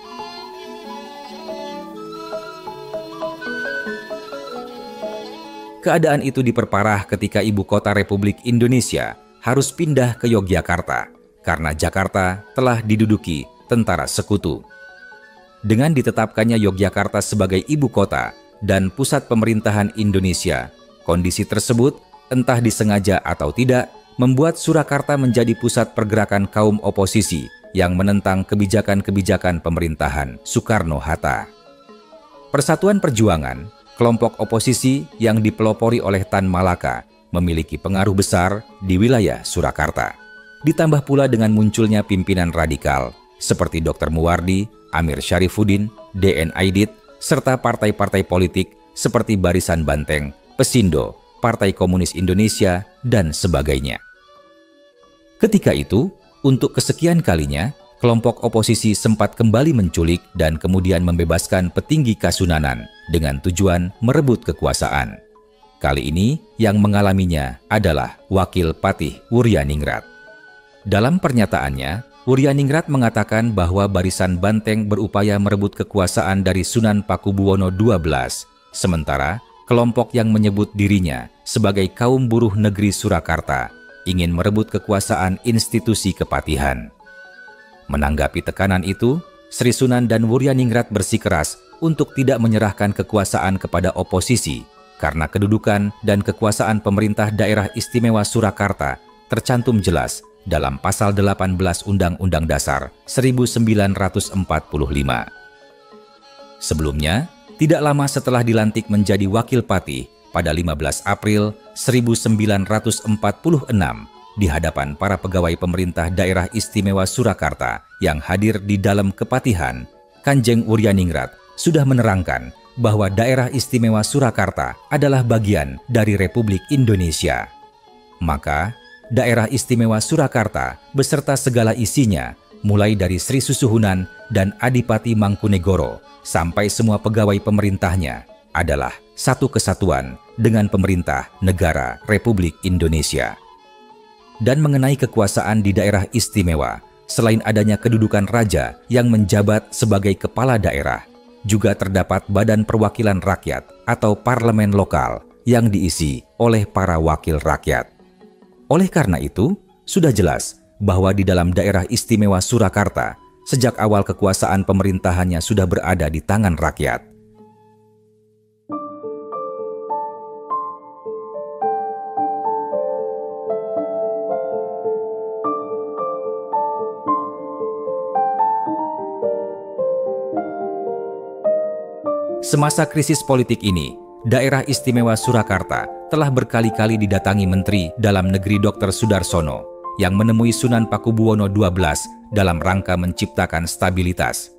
S1: Keadaan itu diperparah ketika ibu kota Republik Indonesia harus pindah ke Yogyakarta karena Jakarta telah diduduki tentara sekutu. Dengan ditetapkannya Yogyakarta sebagai ibu kota dan pusat pemerintahan Indonesia, kondisi tersebut entah disengaja atau tidak membuat Surakarta menjadi pusat pergerakan kaum oposisi yang menentang kebijakan-kebijakan pemerintahan Soekarno-Hatta. Persatuan Perjuangan, kelompok oposisi yang dipelopori oleh Tan Malaka, memiliki pengaruh besar di wilayah Surakarta. Ditambah pula dengan munculnya pimpinan radikal seperti Dr. Muwardi, Amir Syarifuddin, D.N. Aidit, serta partai-partai politik seperti Barisan Banteng, Pesindo, Partai Komunis Indonesia, dan sebagainya. Ketika itu, untuk kesekian kalinya, kelompok oposisi sempat kembali menculik dan kemudian membebaskan petinggi Kasunanan dengan tujuan merebut kekuasaan. Kali ini yang mengalaminya adalah Wakil Patih Wuryaningrat. Dalam pernyataannya, Wuryaningrat mengatakan bahwa Barisan Banteng berupaya merebut kekuasaan dari Sunan Pakubuwono XII, sementara kelompok yang menyebut dirinya sebagai kaum buruh negeri Surakarta ingin merebut kekuasaan institusi kepatihan. Menanggapi tekanan itu, Sri Sunan dan Wuryaningrat bersikeras untuk tidak menyerahkan kekuasaan kepada oposisi karena kedudukan dan kekuasaan pemerintah daerah istimewa Surakarta tercantum jelas dalam pasal 18 Undang-Undang Dasar 1945. Sebelumnya, tidak lama setelah dilantik menjadi wakil patih pada 15 April 1946 di hadapan para pegawai pemerintah daerah istimewa Surakarta yang hadir di dalam kepatihan, Kanjeng Wuryaningrat sudah menerangkan bahwa daerah istimewa Surakarta adalah bagian dari Republik Indonesia. Maka, daerah istimewa Surakarta beserta segala isinya, mulai dari Sri Susuhunan dan Adipati Mangkunegoro sampai semua pegawai pemerintahnya, adalah satu kesatuan dengan pemerintah negara Republik Indonesia. Dan mengenai kekuasaan di daerah istimewa, selain adanya kedudukan raja yang menjabat sebagai kepala daerah, juga terdapat Badan Perwakilan Rakyat atau parlemen lokal yang diisi oleh para wakil rakyat. Oleh karena itu, sudah jelas bahwa di dalam daerah istimewa Surakarta, sejak awal kekuasaan pemerintahannya sudah berada di tangan rakyat. Semasa krisis politik ini, Daerah Istimewa Surakarta telah berkali-kali didatangi Menteri Dalam Negeri Dr. Sudarsono yang menemui Sunan Pakubuwono XII dalam rangka menciptakan stabilitas.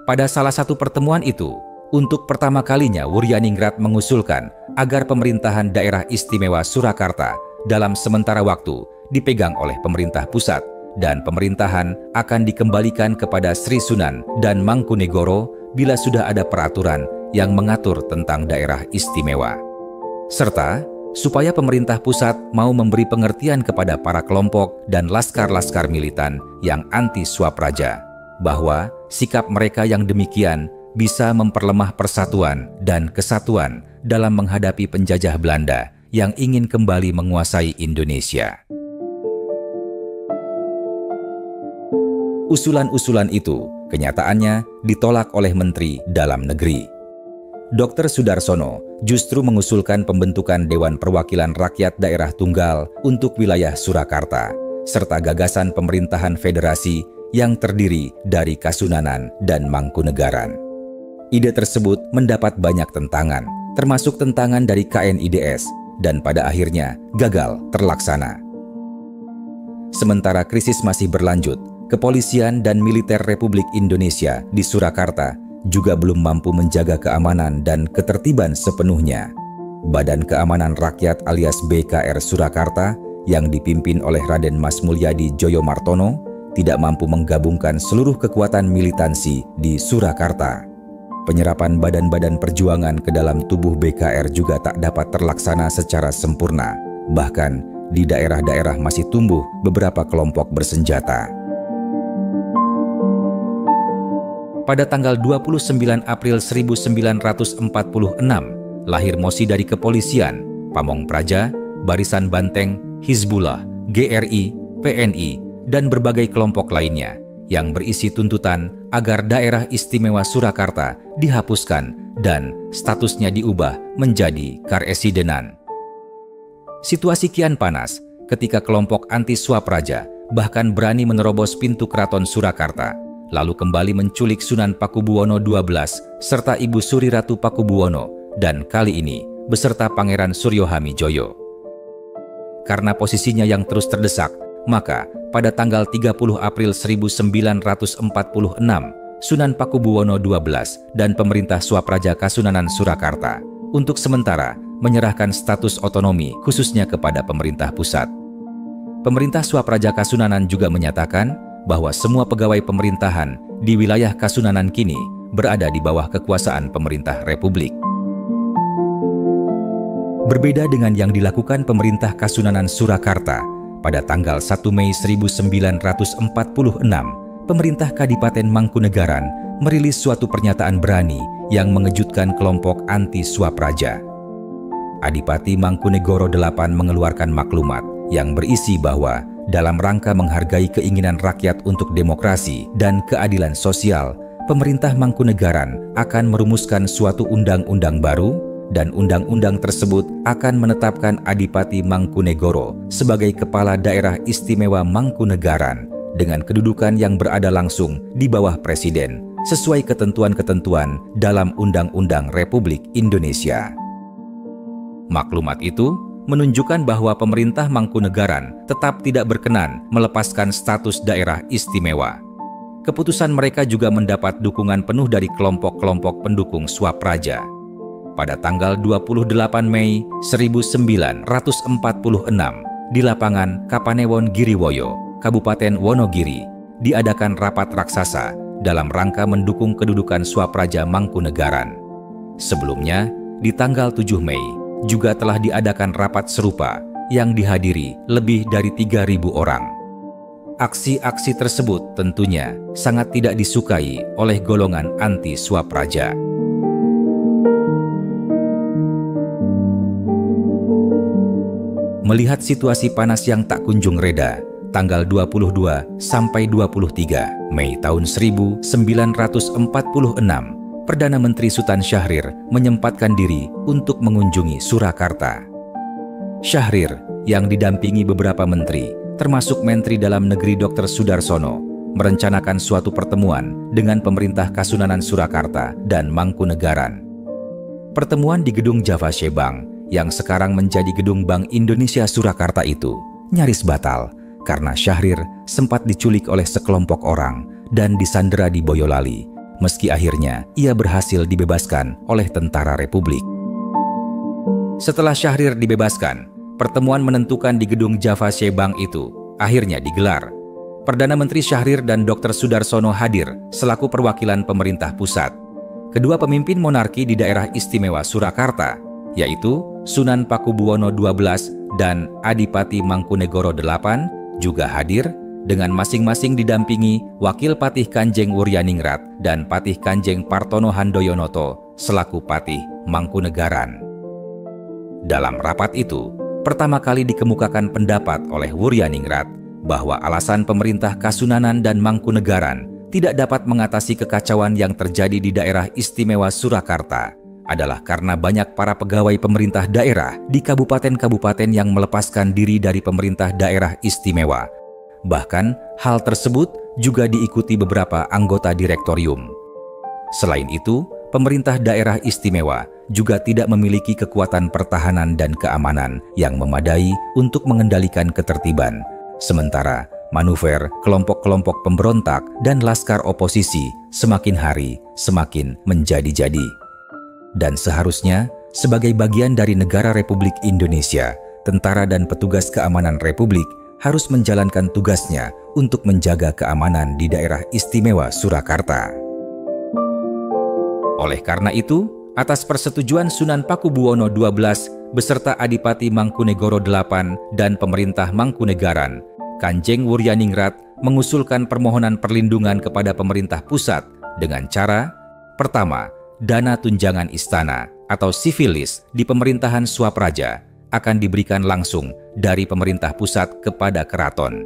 S1: Pada salah satu pertemuan itu, untuk pertama kalinya Wuryaningrat mengusulkan agar pemerintahan Daerah Istimewa Surakarta dalam sementara waktu dipegang oleh pemerintah pusat dan pemerintahan akan dikembalikan kepada Sri Sunan dan Mangkunegoro bila sudah ada peraturan yang mengatur tentang daerah istimewa. Serta, supaya pemerintah pusat mau memberi pengertian kepada para kelompok dan laskar-laskar militan yang anti-Swapraja, bahwa sikap mereka yang demikian bisa memperlemah persatuan dan kesatuan dalam menghadapi penjajah Belanda yang ingin kembali menguasai Indonesia. Usulan-usulan itu kenyataannya ditolak oleh Menteri Dalam Negeri. Dr. Sudarsono justru mengusulkan pembentukan Dewan Perwakilan Rakyat Daerah Tunggal untuk wilayah Surakarta, serta gagasan pemerintahan federasi yang terdiri dari Kasunanan dan Mangkunegaran. Ide tersebut mendapat banyak tentangan, termasuk tentangan dari KNIDS, dan pada akhirnya gagal terlaksana. Sementara krisis masih berlanjut, Kepolisian dan Militer Republik Indonesia di Surakarta juga belum mampu menjaga keamanan dan ketertiban sepenuhnya. Badan Keamanan Rakyat alias BKR Surakarta yang dipimpin oleh Raden Mas Mulyadi Joyomartono tidak mampu menggabungkan seluruh kekuatan militansi di Surakarta. Penyerapan badan-badan perjuangan ke dalam tubuh BKR juga tak dapat terlaksana secara sempurna. Bahkan di daerah-daerah masih tumbuh beberapa kelompok bersenjata. Pada tanggal 29 April 1946, lahir mosi dari kepolisian, Pamong Praja, Barisan Banteng, Hizbullah, GRI, PNI, dan berbagai kelompok lainnya yang berisi tuntutan agar Daerah Istimewa Surakarta dihapuskan dan statusnya diubah menjadi Karesidenan. Situasi kian panas ketika kelompok anti-Swapraja bahkan berani menerobos pintu keraton Surakarta, lalu kembali menculik Sunan Pakubuwono XII serta Ibu Suri Ratu Pakubuwono, dan kali ini beserta Pangeran Suryo Hamijoyo. Karena posisinya yang terus terdesak, maka pada tanggal 30 April 1946, Sunan Pakubuwono XII dan pemerintah Swapraja Kasunanan Surakarta untuk sementara menyerahkan status otonomi khususnya kepada pemerintah pusat. Pemerintah Swapraja Kasunanan juga menyatakan bahwa semua pegawai pemerintahan di wilayah Kasunanan kini berada di bawah kekuasaan pemerintah Republik. Berbeda dengan yang dilakukan pemerintah Kasunanan Surakarta, pada tanggal 1 Mei 1946, pemerintah Kadipaten Mangkunegaran merilis suatu pernyataan berani yang mengejutkan kelompok anti-Swapraja. Adipati Mangkunegoro VIII mengeluarkan maklumat yang berisi bahwa dalam rangka menghargai keinginan rakyat untuk demokrasi dan keadilan sosial, pemerintah Mangkunegaran akan merumuskan suatu undang-undang baru, dan undang-undang tersebut akan menetapkan Adipati Mangkunegoro sebagai Kepala Daerah Istimewa Mangkunegaran dengan kedudukan yang berada langsung di bawah Presiden, sesuai ketentuan-ketentuan dalam Undang-Undang Republik Indonesia. Maklumat itu menunjukkan bahwa pemerintah Mangkunegaran tetap tidak berkenan melepaskan status daerah istimewa. Keputusan mereka juga mendapat dukungan penuh dari kelompok-kelompok pendukung Swapraja. Pada tanggal 28 Mei 1946, di lapangan Kapanewon Giriwoyo, Kabupaten Wonogiri, diadakan rapat raksasa dalam rangka mendukung kedudukan Swapraja Mangkunegaran. Sebelumnya, di tanggal 7 Mei, juga telah diadakan rapat serupa yang dihadiri lebih dari 3.000 orang. Aksi-aksi tersebut tentunya sangat tidak disukai oleh golongan anti-Swapraja. Melihat situasi panas yang tak kunjung reda, tanggal 22 sampai 23 Mei tahun 1946, Perdana Menteri Sutan Syahrir menyempatkan diri untuk mengunjungi Surakarta. Syahrir yang didampingi beberapa menteri, termasuk Menteri Dalam Negeri Dr. Sudarsono, merencanakan suatu pertemuan dengan pemerintah Kasunanan Surakarta dan Mangkunegaran. Pertemuan di Gedung Java Shebang yang sekarang menjadi Gedung Bank Indonesia Surakarta itu nyaris batal karena Syahrir sempat diculik oleh sekelompok orang dan disandera di Boyolali, meski akhirnya ia berhasil dibebaskan oleh tentara Republik. Setelah Syahrir dibebaskan, pertemuan menentukan di Gedung Java Shebang itu akhirnya digelar. Perdana Menteri Syahrir dan Dr. Sudarsono hadir selaku perwakilan pemerintah pusat. Kedua pemimpin monarki di daerah istimewa Surakarta, yaitu Sunan Pakubuwono XII dan Adipati Mangkunegoro VIII, juga hadir dengan masing-masing didampingi Wakil Patih Kanjeng Wuryaningrat dan Patih Kanjeng Partono Handoyonoto selaku Patih Mangkunegaran. Dalam rapat itu, pertama kali dikemukakan pendapat oleh Wuryaningrat bahwa alasan pemerintah Kasunanan dan Mangkunegaran tidak dapat mengatasi kekacauan yang terjadi di daerah istimewa Surakarta adalah karena banyak para pegawai pemerintah daerah di kabupaten-kabupaten yang melepaskan diri dari pemerintah daerah istimewa. Bahkan, hal tersebut juga diikuti beberapa anggota direktorium. Selain itu, pemerintah daerah istimewa juga tidak memiliki kekuatan pertahanan dan keamanan yang memadai untuk mengendalikan ketertiban. Sementara, manuver kelompok-kelompok pemberontak dan laskar oposisi semakin hari semakin menjadi-jadi. Dan seharusnya, sebagai bagian dari negara Republik Indonesia, tentara dan petugas keamanan Republik harus menjalankan tugasnya untuk menjaga keamanan di daerah istimewa Surakarta. Oleh karena itu, atas persetujuan Sunan Pakubuwono XII beserta Adipati Mangkunegoro VIII dan pemerintah Mangkunegaran, Kanjeng Wuryaningrat mengusulkan permohonan perlindungan kepada pemerintah pusat dengan cara: pertama, dana tunjangan istana atau sivilis di pemerintahan Swapraja akan diberikan langsung dari pemerintah pusat kepada keraton.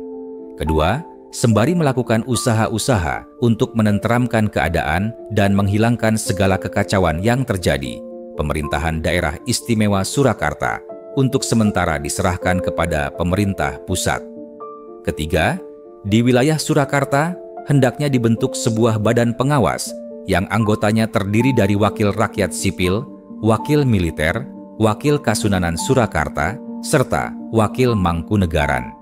S1: Kedua, sembari melakukan usaha-usaha untuk menenteramkan keadaan dan menghilangkan segala kekacauan yang terjadi, pemerintahan daerah istimewa Surakarta untuk sementara diserahkan kepada pemerintah pusat. Ketiga, di wilayah Surakarta hendaknya dibentuk sebuah badan pengawas yang anggotanya terdiri dari wakil rakyat sipil, wakil militer, wakil Kasunanan Surakarta, serta wakil Mangkunegaran.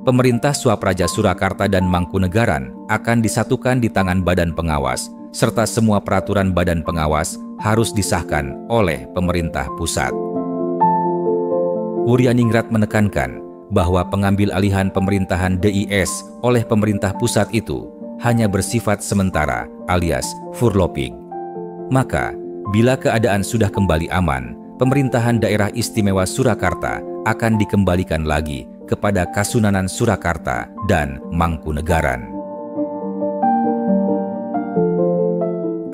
S1: Pemerintah Swapraja Surakarta dan Mangkunegaran akan disatukan di tangan badan pengawas, serta semua peraturan badan pengawas harus disahkan oleh pemerintah pusat. Wuryaningrat menekankan bahwa pengambil alihan pemerintahan DIS oleh pemerintah pusat itu hanya bersifat sementara alias furlopik. Maka, bila keadaan sudah kembali aman, pemerintahan daerah istimewa Surakarta akan dikembalikan lagi kepada Kasunanan Surakarta dan Mangkunegaran.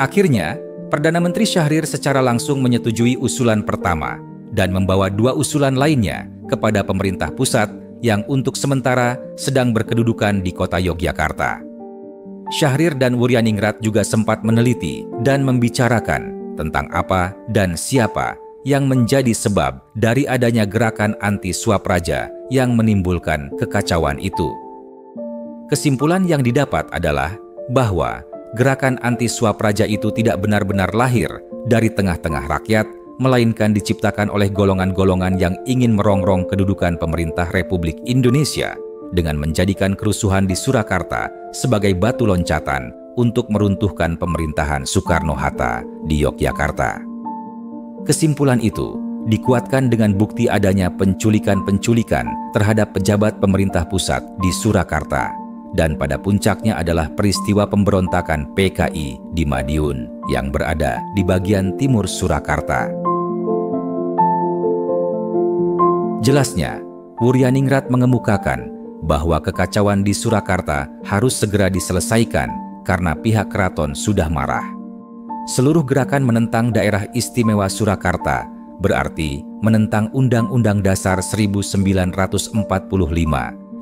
S1: Akhirnya, Perdana Menteri Syahrir secara langsung menyetujui usulan pertama dan membawa dua usulan lainnya kepada pemerintah pusat yang untuk sementara sedang berkedudukan di kota Yogyakarta. Syahrir dan Wuryaningrat juga sempat meneliti dan membicarakan tentang apa dan siapa yang menjadi sebab dari adanya gerakan anti Swapraja yang menimbulkan kekacauan itu. Kesimpulan yang didapat adalah bahwa gerakan anti Swapraja itu tidak benar-benar lahir dari tengah-tengah rakyat, melainkan diciptakan oleh golongan-golongan yang ingin merongrong kedudukan pemerintah Republik Indonesia dengan menjadikan kerusuhan di Surakarta sebagai batu loncatan untuk meruntuhkan pemerintahan Soekarno-Hatta di Yogyakarta. Kesimpulan itu dikuatkan dengan bukti adanya penculikan-penculikan terhadap pejabat pemerintah pusat di Surakarta, dan pada puncaknya adalah peristiwa pemberontakan PKI di Madiun yang berada di bagian timur Surakarta. Jelasnya, Wuryaningrat mengemukakan bahwa kekacauan di Surakarta harus segera diselesaikan karena pihak keraton sudah marah. Seluruh gerakan menentang daerah istimewa Surakarta berarti menentang Undang-Undang Dasar 1945,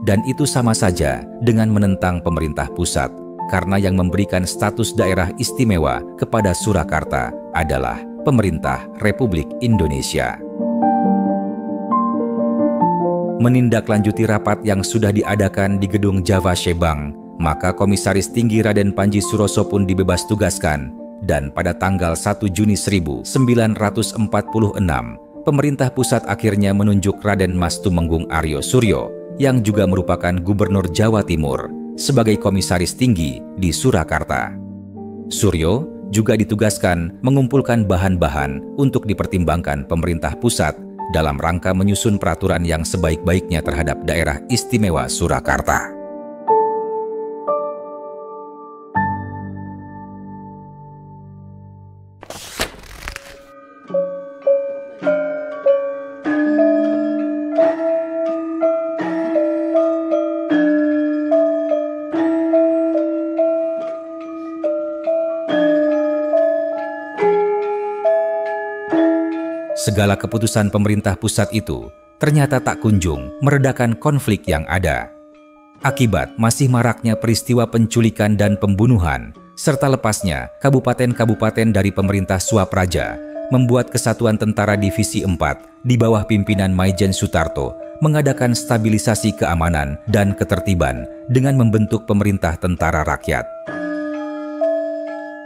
S1: dan itu sama saja dengan menentang pemerintah pusat, karena yang memberikan status daerah istimewa kepada Surakarta adalah pemerintah Republik Indonesia. Menindaklanjuti rapat yang sudah diadakan di Gedung Java Shebang, maka Komisaris Tinggi Raden Panji Suroso pun dibebas tugaskan, dan pada tanggal 1 Juni 1946, pemerintah pusat akhirnya menunjuk Raden Mas Tumenggung Aryo Suryo, yang juga merupakan Gubernur Jawa Timur, sebagai Komisaris Tinggi di Surakarta. Suryo juga ditugaskan mengumpulkan bahan-bahan untuk dipertimbangkan pemerintah pusat dalam rangka menyusun peraturan yang sebaik-baiknya terhadap daerah istimewa Surakarta. Segala keputusan pemerintah pusat itu ternyata tak kunjung meredakan konflik yang ada. Akibat masih maraknya peristiwa penculikan dan pembunuhan, serta lepasnya kabupaten-kabupaten dari pemerintah Swapraja, membuat Kesatuan Tentara Divisi 4 di bawah pimpinan Maijen Sutarto mengadakan stabilisasi keamanan dan ketertiban dengan membentuk Pemerintah Tentara Rakyat.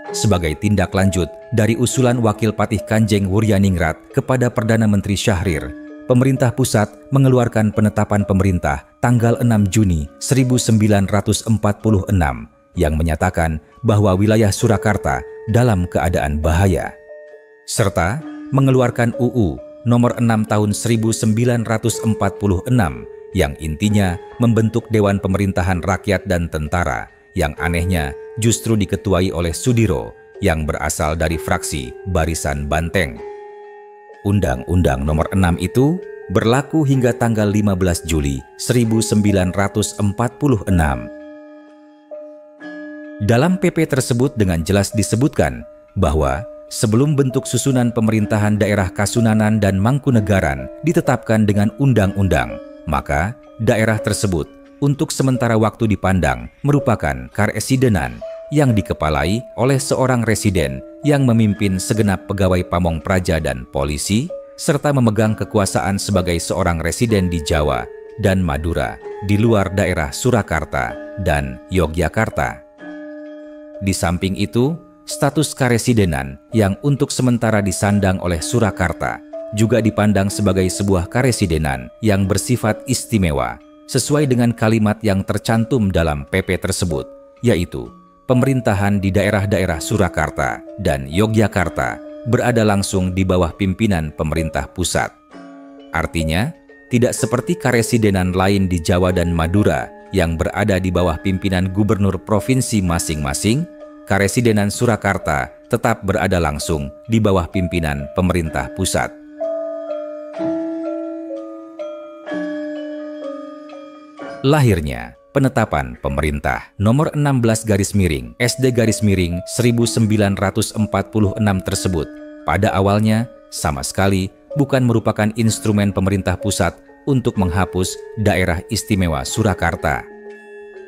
S1: Sebagai tindak lanjut dari usulan Wakil Patih Kanjeng Wuryaningrat kepada Perdana Menteri Syahrir, pemerintah pusat mengeluarkan penetapan pemerintah tanggal 6 Juni 1946 yang menyatakan bahwa wilayah Surakarta dalam keadaan bahaya, serta mengeluarkan UU nomor 6 tahun 1946 yang intinya membentuk Dewan Pemerintahan Rakyat dan Tentara yang anehnya justru diketuai oleh Sudiro yang berasal dari fraksi Barisan Banteng. Undang-Undang nomor 6 itu berlaku hingga tanggal 15 Juli 1946. Dalam PP tersebut dengan jelas disebutkan bahwa sebelum bentuk susunan pemerintahan daerah Kasunanan dan Mangkunegaran ditetapkan dengan undang-undang, maka daerah tersebut untuk sementara waktu dipandang merupakan karesidenan yang dikepalai oleh seorang residen yang memimpin segenap pegawai pamong praja dan polisi, serta memegang kekuasaan sebagai seorang residen di Jawa dan Madura di luar daerah Surakarta dan Yogyakarta. Di samping itu, status karesidenan yang untuk sementara disandang oleh Surakarta juga dipandang sebagai sebuah karesidenan yang bersifat istimewa, sesuai dengan kalimat yang tercantum dalam PP tersebut, yaitu pemerintahan di daerah-daerah Surakarta dan Yogyakarta berada langsung di bawah pimpinan pemerintah pusat. Artinya, tidak seperti karesidenan lain di Jawa dan Madura yang berada di bawah pimpinan gubernur provinsi masing-masing, karesidenan Surakarta tetap berada langsung di bawah pimpinan pemerintah pusat. Lahirnya penetapan pemerintah nomor 16 SD-1946 tersebut pada awalnya sama sekali bukan merupakan instrumen pemerintah pusat untuk menghapus daerah istimewa Surakarta.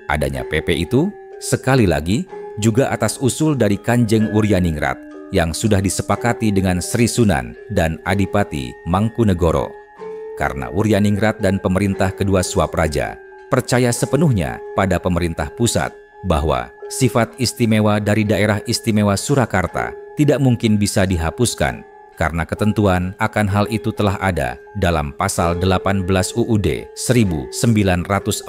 S1: Adanya PP itu sekali lagi juga atas usul dari Kanjeng Wuryaningrat yang sudah disepakati dengan Sri Sunan dan Adipati Mangkunegoro, karena Wuryaningrat dan pemerintah kedua Swapraja percaya sepenuhnya pada pemerintah pusat bahwa sifat istimewa dari daerah istimewa Surakarta tidak mungkin bisa dihapuskan karena ketentuan akan hal itu telah ada dalam pasal 18 UUD 1945,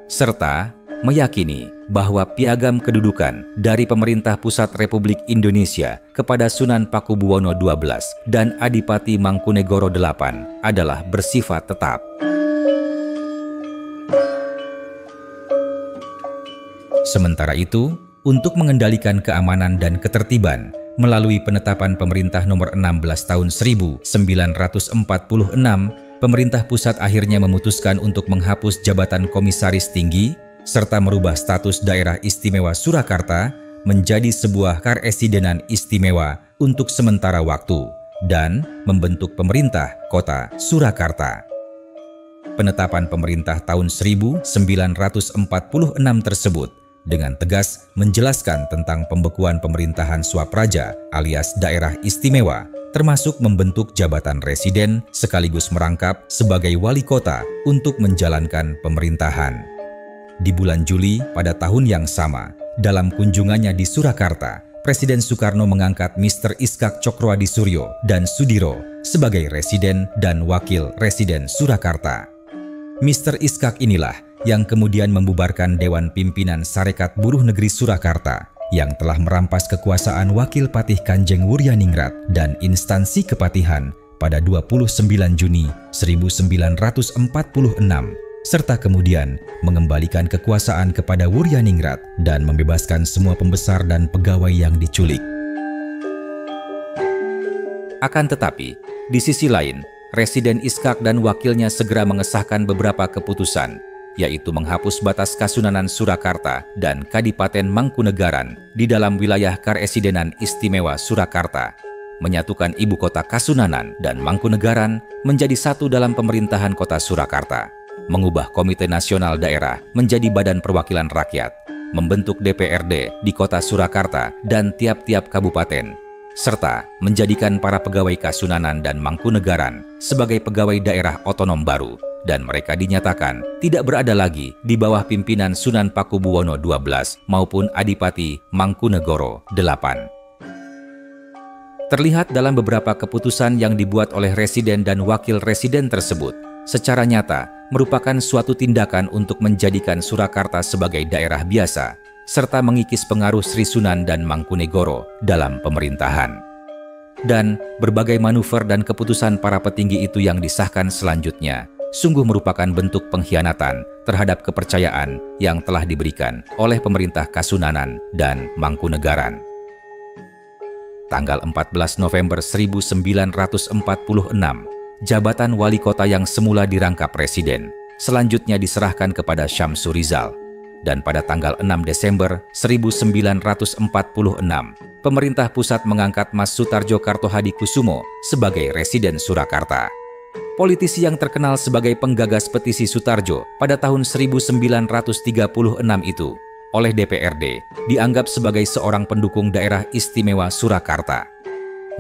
S1: serta meyakini bahwa piagam kedudukan dari pemerintah pusat Republik Indonesia kepada Sunan Pakubuwono XII dan Adipati Mangkunegoro VIII adalah bersifat tetap. Sementara itu, untuk mengendalikan keamanan dan ketertiban melalui penetapan pemerintah nomor 16 tahun 1946, pemerintah pusat akhirnya memutuskan untuk menghapus jabatan komisaris tinggi serta merubah status daerah istimewa Surakarta menjadi sebuah karesidenan istimewa untuk sementara waktu dan membentuk pemerintah kota Surakarta. Penetapan pemerintah tahun 1946 tersebut dengan tegas menjelaskan tentang pembekuan pemerintahan Swapraja alias daerah istimewa, termasuk membentuk jabatan residen sekaligus merangkap sebagai wali kota untuk menjalankan pemerintahan. Di bulan Juli pada tahun yang sama, dalam kunjungannya di Surakarta, Presiden Soekarno mengangkat Mr. Iskak Cokrowadi Suryo dan Sudiro sebagai Residen dan Wakil Residen Surakarta. Mr. Iskak inilah yang kemudian membubarkan Dewan Pimpinan Sarekat Buruh Negeri Surakarta yang telah merampas kekuasaan Wakil Patih Kanjeng Wuryaningrat dan instansi kepatihan pada 29 Juni 1946, serta kemudian mengembalikan kekuasaan kepada Wuryaningrat dan membebaskan semua pembesar dan pegawai yang diculik. Akan tetapi, di sisi lain, Residen Iskak dan wakilnya segera mengesahkan beberapa keputusan, yaitu menghapus batas Kasunanan Surakarta dan Kadipaten Mangkunegaran di dalam wilayah Karesidenan Istimewa Surakarta, menyatukan ibu kota Kasunanan dan Mangkunegaran menjadi satu dalam pemerintahan kota Surakarta, mengubah Komite Nasional Daerah menjadi Badan Perwakilan Rakyat, membentuk DPRD di kota Surakarta dan tiap-tiap kabupaten, serta menjadikan para pegawai Kasunanan dan Mangkunegaran sebagai pegawai daerah otonom baru, dan mereka dinyatakan tidak berada lagi di bawah pimpinan Sunan Pakubuwono XII maupun Adipati Mangkunegoro VIII. Terlihat dalam beberapa keputusan yang dibuat oleh residen dan wakil residen tersebut, secara nyata merupakan suatu tindakan untuk menjadikan Surakarta sebagai daerah biasa, serta mengikis pengaruh Sri Sunan dan Mangkunegoro dalam pemerintahan. Dan berbagai manuver dan keputusan para petinggi itu yang disahkan selanjutnya sungguh merupakan bentuk pengkhianatan terhadap kepercayaan yang telah diberikan oleh pemerintah Kasunanan dan Mangkunegaran. Tanggal 14 November 1946, jabatan wali kota yang semula dirangkap presiden selanjutnya diserahkan kepada Syamsur Rizal. Dan pada tanggal 6 Desember 1946, pemerintah pusat mengangkat Mas Sutarjo Kartohadikusumo sebagai Residen Surakarta. Politisi yang terkenal sebagai penggagas petisi Sutarjo pada tahun 1936 itu oleh DPRD dianggap sebagai seorang pendukung daerah istimewa Surakarta.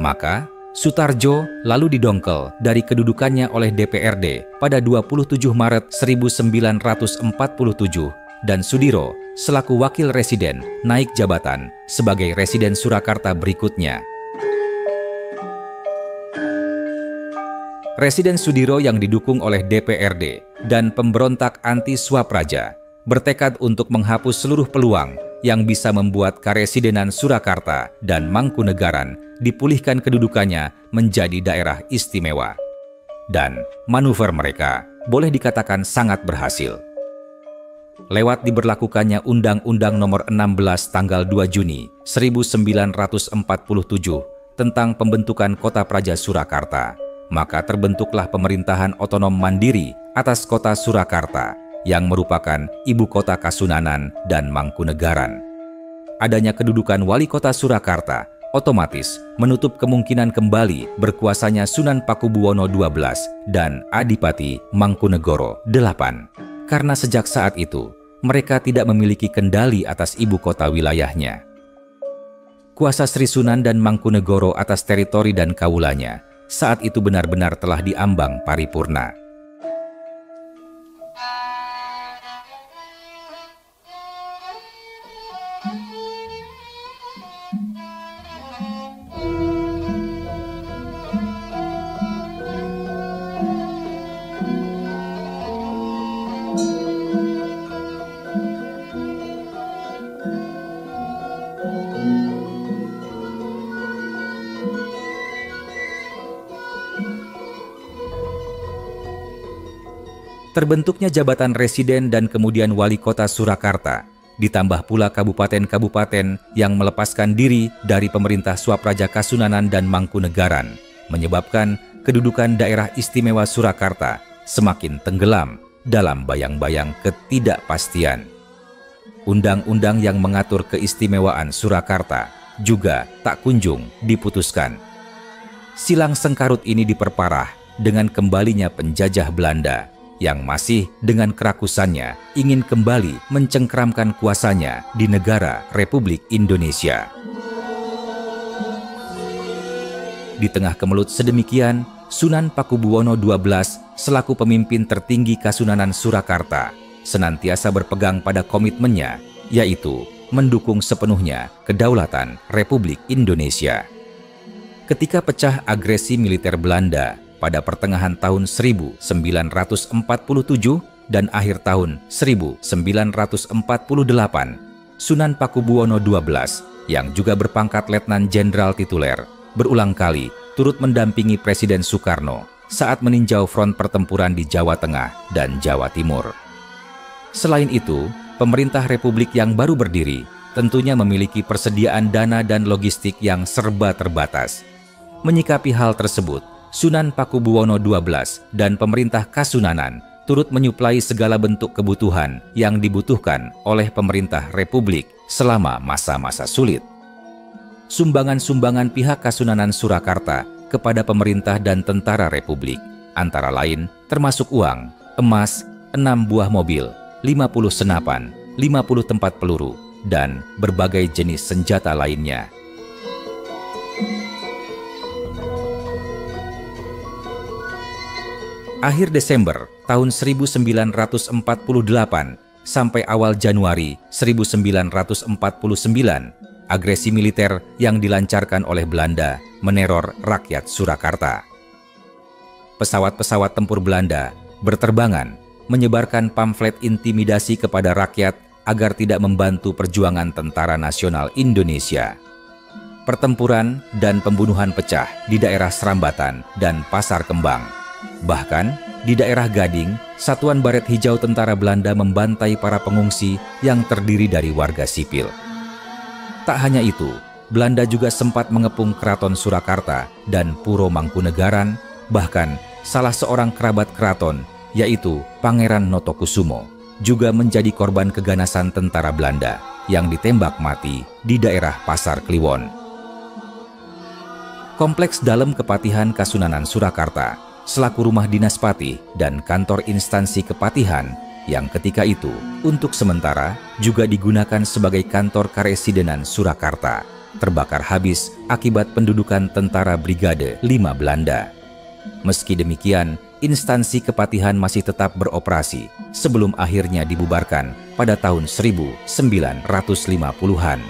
S1: Maka, Sutarjo lalu didongkel dari kedudukannya oleh DPRD pada 27 Maret 1947 dan Sudiro selaku wakil residen naik jabatan sebagai Residen Surakarta berikutnya. Residen Sudiro yang didukung oleh DPRD dan pemberontak anti Swapraja bertekad untuk menghapus seluruh peluang yang bisa membuat Karesidenan Surakarta dan Mangkunegaran dipulihkan kedudukannya menjadi daerah istimewa. Dan manuver mereka boleh dikatakan sangat berhasil. Lewat diberlakukannya Undang-Undang Nomor 16 tanggal 2 Juni 1947 tentang pembentukan Kota Praja Surakarta, maka terbentuklah pemerintahan otonom mandiri atas Kota Surakarta yang merupakan ibu kota Kasunanan dan Mangkunegaran. Adanya kedudukan wali kota Surakarta otomatis menutup kemungkinan kembali berkuasanya Sunan Pakubuwono XII dan Adipati Mangkunegoro VIII. Karena sejak saat itu, mereka tidak memiliki kendali atas ibu kota wilayahnya. Kuasa Sri Sunan dan Mangkunegoro atas teritori dan kaulanya saat itu benar-benar telah diambang paripurna. Terbentuknya jabatan residen dan kemudian wali kota Surakarta, ditambah pula kabupaten-kabupaten yang melepaskan diri dari pemerintah Swapraja Kasunanan dan Mangkunegaran, menyebabkan kedudukan daerah istimewa Surakarta semakin tenggelam dalam bayang-bayang ketidakpastian. Undang-undang yang mengatur keistimewaan Surakarta juga tak kunjung diputuskan. Silang sengkarut ini diperparah dengan kembalinya penjajah Belanda yang masih dengan kerakusannya ingin kembali mencengkramkan kuasanya di negara Republik Indonesia. Di tengah kemelut sedemikian, Sunan Pakubuwono XII selaku pemimpin tertinggi Kasunanan Surakarta senantiasa berpegang pada komitmennya, yaitu mendukung sepenuhnya kedaulatan Republik Indonesia. Ketika pecah agresi militer Belanda pada pertengahan tahun 1947 dan akhir tahun 1948, Sunan Pakubuwono XII yang juga berpangkat Letnan Jenderal tituler berulang kali turut mendampingi Presiden Soekarno saat meninjau front pertempuran di Jawa Tengah dan Jawa Timur. Selain itu, pemerintah Republik yang baru berdiri tentunya memiliki persediaan dana dan logistik yang serba terbatas. Menyikapi hal tersebut, Sunan Pakubuwono XII dan pemerintah Kasunanan turut menyuplai segala bentuk kebutuhan yang dibutuhkan oleh pemerintah Republik selama masa-masa sulit. Sumbangan-sumbangan pihak Kasunanan Surakarta kepada pemerintah dan tentara Republik, antara lain termasuk uang, emas, 6 buah mobil, 50 senapan, 50 tempat peluru, dan berbagai jenis senjata lainnya. Akhir Desember tahun 1948 sampai awal Januari 1949, agresi militer yang dilancarkan oleh Belanda meneror rakyat Surakarta. Pesawat-pesawat tempur Belanda berterbangan menyebarkan pamflet intimidasi kepada rakyat agar tidak membantu perjuangan Tentara Nasional Indonesia. Pertempuran dan pembunuhan pecah di daerah Serambatan dan Pasar Kembang. Bahkan, di daerah Gading, Satuan Baret Hijau Tentara Belanda membantai para pengungsi yang terdiri dari warga sipil. Tak hanya itu, Belanda juga sempat mengepung Keraton Surakarta dan Puro Mangkunegaran, bahkan salah seorang kerabat keraton, yaitu Pangeran Notokusumo, juga menjadi korban keganasan tentara Belanda yang ditembak mati di daerah Pasar Kliwon. Kompleks Dalem Kepatihan Kasunanan Surakarta selaku rumah dinas patih dan kantor instansi kepatihan yang ketika itu untuk sementara juga digunakan sebagai kantor Karesidenan Surakarta, terbakar habis akibat pendudukan tentara Brigade 5 Belanda. Meski demikian, instansi kepatihan masih tetap beroperasi sebelum akhirnya dibubarkan pada tahun 1950-an.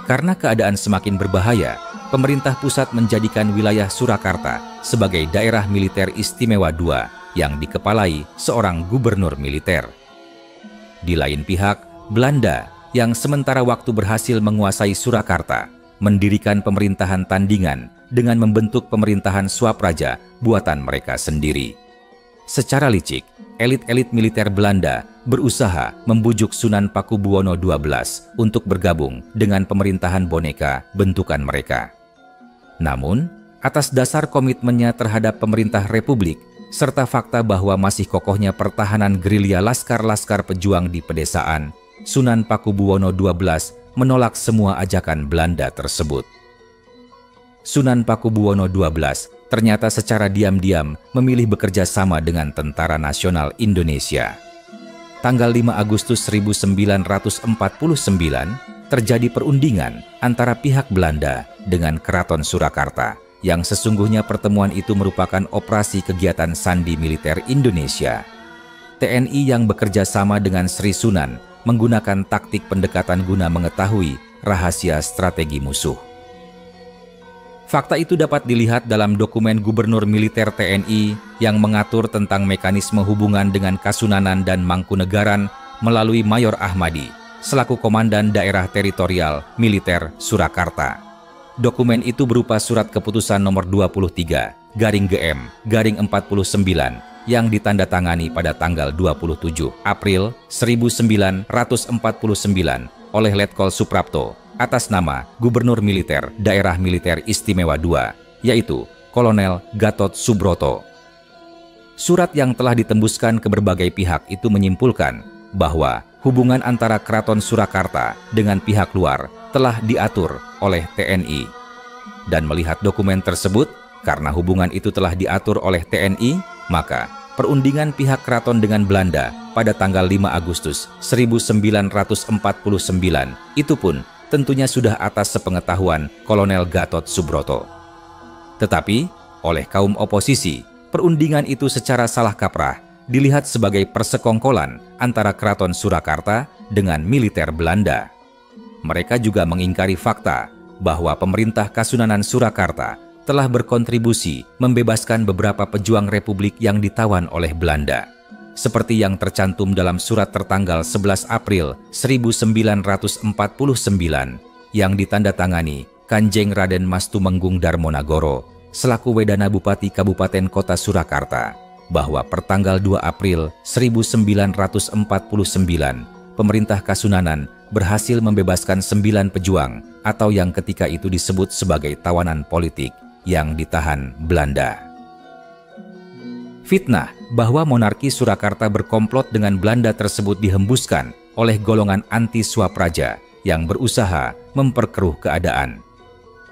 S1: Karena keadaan semakin berbahaya, pemerintah pusat menjadikan wilayah Surakarta sebagai daerah militer istimewa II yang dikepalai seorang gubernur militer. Di lain pihak, Belanda yang sementara waktu berhasil menguasai Surakarta mendirikan pemerintahan tandingan dengan membentuk pemerintahan swapraja buatan mereka sendiri. Secara licik, elit-elit militer Belanda berusaha membujuk Sunan Pakubuwono XII untuk bergabung dengan pemerintahan boneka bentukan mereka. Namun, atas dasar komitmennya terhadap pemerintah Republik, serta fakta bahwa masih kokohnya pertahanan gerilya laskar-laskar pejuang di pedesaan, Sunan Pakubuwono XII menolak semua ajakan Belanda tersebut. Sunan Pakubuwono XII ternyata secara diam-diam memilih bekerja sama dengan Tentara Nasional Indonesia. Tanggal 5 Agustus 1949, terjadi perundingan antara pihak Belanda dengan Keraton Surakarta, yang sesungguhnya pertemuan itu merupakan operasi kegiatan sandi militer Indonesia. TNI yang bekerja sama dengan Sri Sunan menggunakan taktik pendekatan guna mengetahui rahasia strategi musuh. Fakta itu dapat dilihat dalam dokumen Gubernur Militer TNI yang mengatur tentang mekanisme hubungan dengan Kasunanan dan Mangkunegaran melalui Mayor Ahmadi selaku Komandan Daerah Teritorial Militer Surakarta. Dokumen itu berupa surat keputusan nomor 23/GM/49 yang ditandatangani pada tanggal 27 April 1949 oleh Letkol Suprapto atas nama Gubernur Militer Daerah Militer Istimewa II, yaitu Kolonel Gatot Subroto. Surat yang telah ditembuskan ke berbagai pihak itu menyimpulkan bahwa hubungan antara Keraton Surakarta dengan pihak luar telah diatur oleh TNI. Dan melihat dokumen tersebut, karena hubungan itu telah diatur oleh TNI, maka perundingan pihak keraton dengan Belanda pada tanggal 5 Agustus 1949 itu pun tentunya sudah atas sepengetahuan Kolonel Gatot Subroto. Tetapi, oleh kaum oposisi, Perundingan itu secara salah kaprah dilihat sebagai persekongkolan antara Keraton Surakarta dengan militer Belanda. Mereka juga mengingkari fakta bahwa pemerintah Kasunanan Surakarta telah berkontribusi membebaskan beberapa pejuang Republik yang ditawan oleh Belanda, seperti yang tercantum dalam surat tertanggal 11 April 1949 yang ditandatangani Kanjeng Raden Mas Tumenggung Darmonagoro selaku Wedana Bupati Kabupaten Kota Surakarta, bahwa pertanggal 2 April 1949 pemerintah Kasunanan berhasil membebaskan 9 pejuang atau yang ketika itu disebut sebagai tawanan politik yang ditahan Belanda. Fitnah bahwa monarki Surakarta berkomplot dengan Belanda tersebut dihembuskan oleh golongan anti-Swapraja yang berusaha memperkeruh keadaan.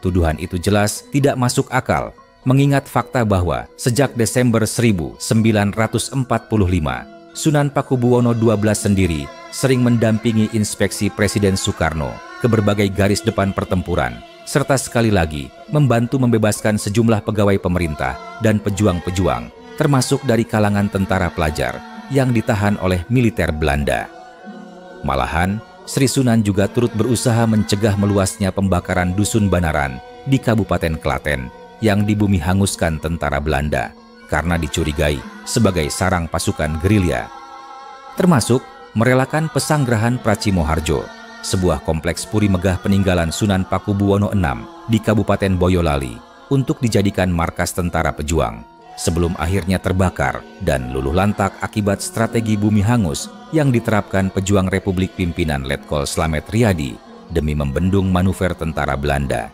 S1: Tuduhan itu jelas tidak masuk akal, mengingat fakta bahwa sejak Desember 1945, Sunan Pakubuwono XII sendiri sering mendampingi inspeksi Presiden Soekarno ke berbagai garis depan pertempuran, serta sekali lagi membantu membebaskan sejumlah pegawai pemerintah dan pejuang-pejuang, termasuk dari kalangan tentara pelajar yang ditahan oleh militer Belanda. Malahan, Sri Sunan juga turut berusaha mencegah meluasnya pembakaran Dusun Banaran di Kabupaten Klaten yang dibumi hanguskan tentara Belanda karena dicurigai sebagai sarang pasukan gerilya. Termasuk merelakan pesanggrahan Pracimoharjo, sebuah kompleks puri megah peninggalan Sunan Pakubuwono VI di Kabupaten Boyolali, untuk dijadikan markas tentara pejuang, sebelum akhirnya terbakar dan luluh lantak akibat strategi bumi hangus yang diterapkan pejuang Republik pimpinan Letkol Slamet Riyadi demi membendung manuver tentara Belanda.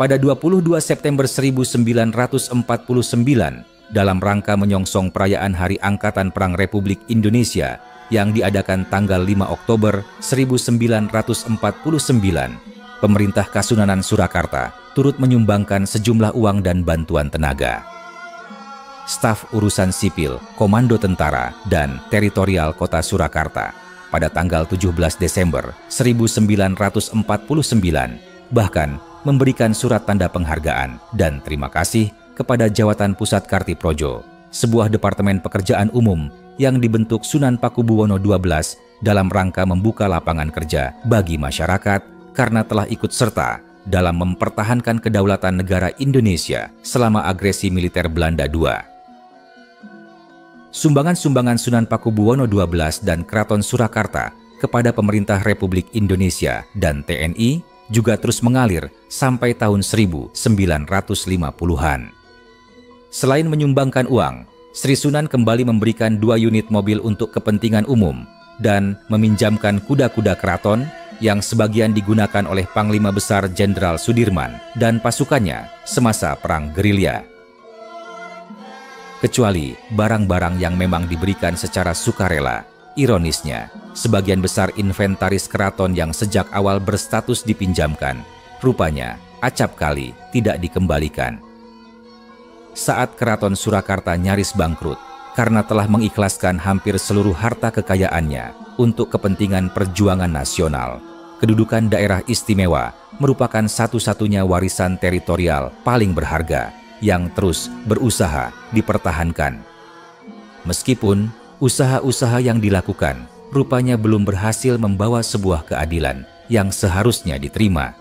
S1: Pada 22 September 1949, dalam rangka menyongsong perayaan Hari Angkatan Perang Republik Indonesia yang diadakan tanggal 5 Oktober 1949, pemerintah Kasunanan Surakarta turut menyumbangkan sejumlah uang dan bantuan tenaga. Staf urusan sipil, komando tentara, dan teritorial kota Surakarta pada tanggal 17 Desember 1949 bahkan memberikan surat tanda penghargaan dan terima kasih kepada Jawatan Pusat Kartiprojo, sebuah departemen pekerjaan umum yang dibentuk Sunan Pakubuwono XII dalam rangka membuka lapangan kerja bagi masyarakat karena telah ikut serta dalam mempertahankan kedaulatan negara Indonesia selama agresi militer Belanda II. Sumbangan-sumbangan Sunan Pakubuwono XII dan Keraton Surakarta kepada pemerintah Republik Indonesia dan TNI juga terus mengalir sampai tahun 1950-an. Selain menyumbangkan uang, Sri Sunan kembali memberikan 2 unit mobil untuk kepentingan umum dan meminjamkan kuda-kuda keraton yang sebagian digunakan oleh Panglima Besar Jenderal Sudirman dan pasukannya semasa Perang Gerilya. Kecuali barang-barang yang memang diberikan secara sukarela, ironisnya, sebagian besar inventaris keraton yang sejak awal berstatus dipinjamkan, rupanya acap kali tidak dikembalikan. Saat Keraton Surakarta nyaris bangkrut karena telah mengikhlaskan hampir seluruh harta kekayaannya untuk kepentingan perjuangan nasional, kedudukan daerah istimewa merupakan satu-satunya warisan teritorial paling berharga yang terus berusaha dipertahankan. Meskipun usaha-usaha yang dilakukan rupanya belum berhasil membawa sebuah keadilan yang seharusnya diterima.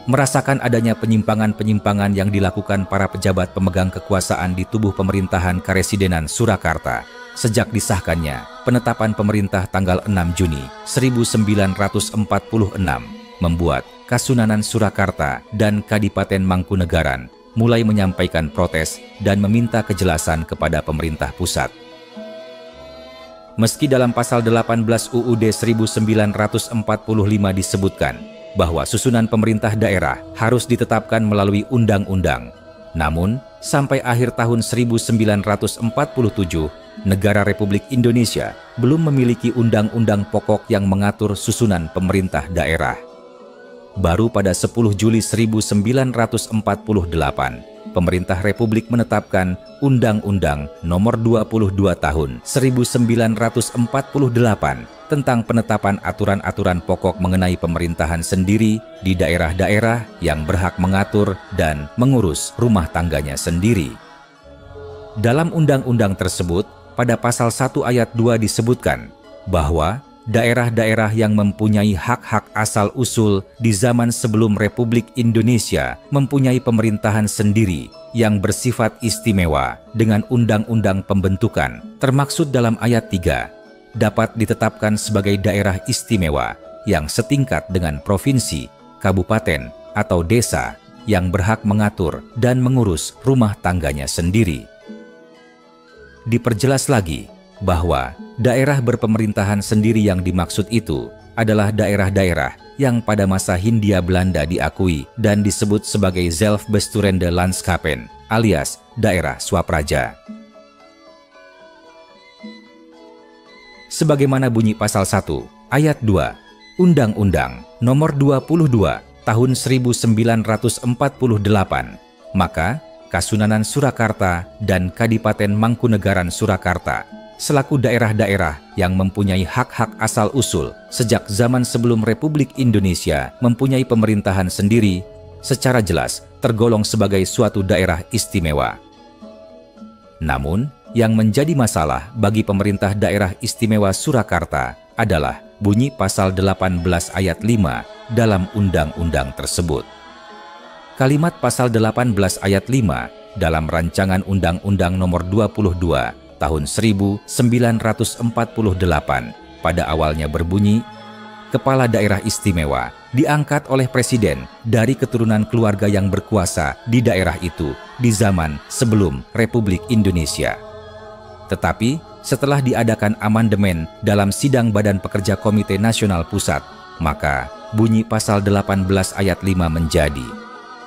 S1: merasakan adanya penyimpangan-penyimpangan yang dilakukan para pejabat pemegang kekuasaan di tubuh pemerintahan Karesidenan Surakarta sejak disahkannya penetapan pemerintah tanggal 6 Juni 1946 membuat Kasunanan Surakarta dan Kadipaten Mangkunegaran mulai menyampaikan protes dan meminta kejelasan kepada pemerintah pusat. Meski dalam pasal 18 UUD 1945 disebutkan bahwa susunan pemerintah daerah harus ditetapkan melalui undang-undang, namun sampai akhir tahun 1947, negara Republik Indonesia belum memiliki undang-undang pokok yang mengatur susunan pemerintah daerah. Baru pada 10 Juli 1948, pemerintah Republik menetapkan Undang-Undang Nomor 22 Tahun 1948 tentang penetapan aturan-aturan pokok mengenai pemerintahan sendiri di daerah-daerah yang berhak mengatur dan mengurus rumah tangganya sendiri. Dalam undang-undang tersebut, pada pasal 1 ayat 2 disebutkan bahwa daerah-daerah yang mempunyai hak-hak asal-usul di zaman sebelum Republik Indonesia mempunyai pemerintahan sendiri yang bersifat istimewa dengan undang-undang pembentukan, termaksud dalam ayat 3, dapat ditetapkan sebagai daerah istimewa yang setingkat dengan provinsi, kabupaten, atau desa yang berhak mengatur dan mengurus rumah tangganya sendiri. Diperjelas lagi bahwa daerah berpemerintahan sendiri yang dimaksud itu adalah daerah-daerah yang pada masa Hindia Belanda diakui dan disebut sebagai Zelfbesturende Landskapen alias daerah swapraja. Sebagaimana bunyi pasal 1 ayat 2 Undang-Undang Nomor 22 Tahun 1948, maka Kasunanan Surakarta dan Kadipaten Mangkunegaran Surakarta selaku daerah-daerah yang mempunyai hak-hak asal-usul sejak zaman sebelum Republik Indonesia mempunyai pemerintahan sendiri, secara jelas tergolong sebagai suatu daerah istimewa. Namun, yang menjadi masalah bagi pemerintah daerah istimewa Surakarta adalah bunyi pasal 18 ayat 5 dalam undang-undang tersebut. Kalimat pasal 18 ayat 5 dalam rancangan Undang-Undang Nomor 22 Tahun 1948 pada awalnya berbunyi, Kepala Daerah Istimewa diangkat oleh Presiden dari keturunan keluarga yang berkuasa di daerah itu di zaman sebelum Republik Indonesia. Tetapi setelah diadakan amandemen dalam sidang Badan Pekerja Komite Nasional Pusat, maka bunyi pasal 18 ayat 5 menjadi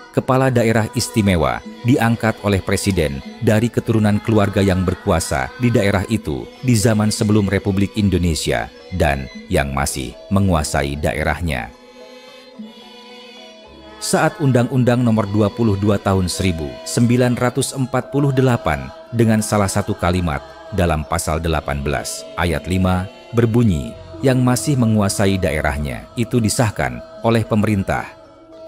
S1: Kepala Daerah Istimewa diangkat oleh Presiden dari keturunan keluarga yang berkuasa di daerah itu di zaman sebelum Republik Indonesia dan yang masih menguasai daerahnya. Saat Undang-Undang Nomor 22 Tahun 1948 dengan salah satu kalimat dalam pasal 18 ayat 5 berbunyi yang masih menguasai daerahnya itu disahkan oleh pemerintah,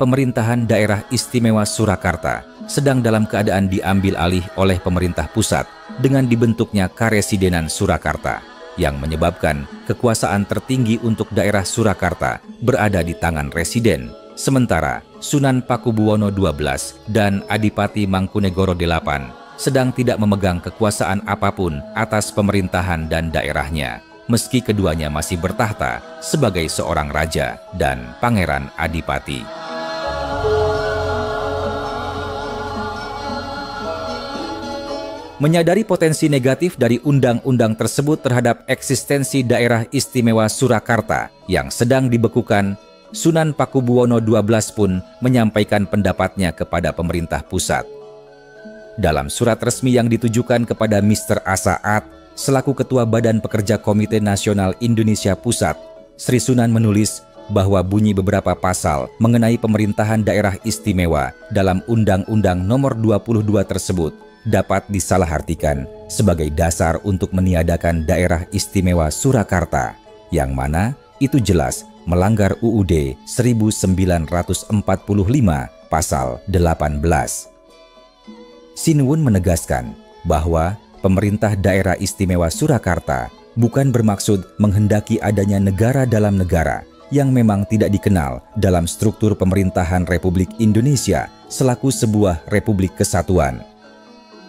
S1: Pemerintahan Daerah Istimewa Surakarta sedang dalam keadaan diambil alih oleh pemerintah pusat dengan dibentuknya Karesidenan Surakarta yang menyebabkan kekuasaan tertinggi untuk daerah Surakarta berada di tangan Residen, sementara Sunan Pakubuwono XII dan Adipati Mangkunegoro VIII sedang tidak memegang kekuasaan apapun atas pemerintahan dan daerahnya, meski keduanya masih bertahta sebagai seorang raja dan pangeran adipati. Menyadari potensi negatif dari undang-undang tersebut terhadap eksistensi daerah istimewa Surakarta yang sedang dibekukan, Sunan Pakubuwono XII pun menyampaikan pendapatnya kepada pemerintah pusat. Dalam surat resmi yang ditujukan kepada Mr. Asaat, selaku Ketua Badan Pekerja Komite Nasional Indonesia Pusat, Sri Sunan menulis bahwa bunyi beberapa pasal mengenai pemerintahan daerah istimewa dalam Undang-Undang Nomor 22 tersebut dapat disalahartikan sebagai dasar untuk meniadakan daerah istimewa Surakarta, yang mana itu jelas melanggar UUD 1945 pasal 18. Sinuwun menegaskan bahwa pemerintah daerah istimewa Surakarta bukan bermaksud menghendaki adanya negara dalam negara yang memang tidak dikenal dalam struktur pemerintahan Republik Indonesia selaku sebuah Republik Kesatuan.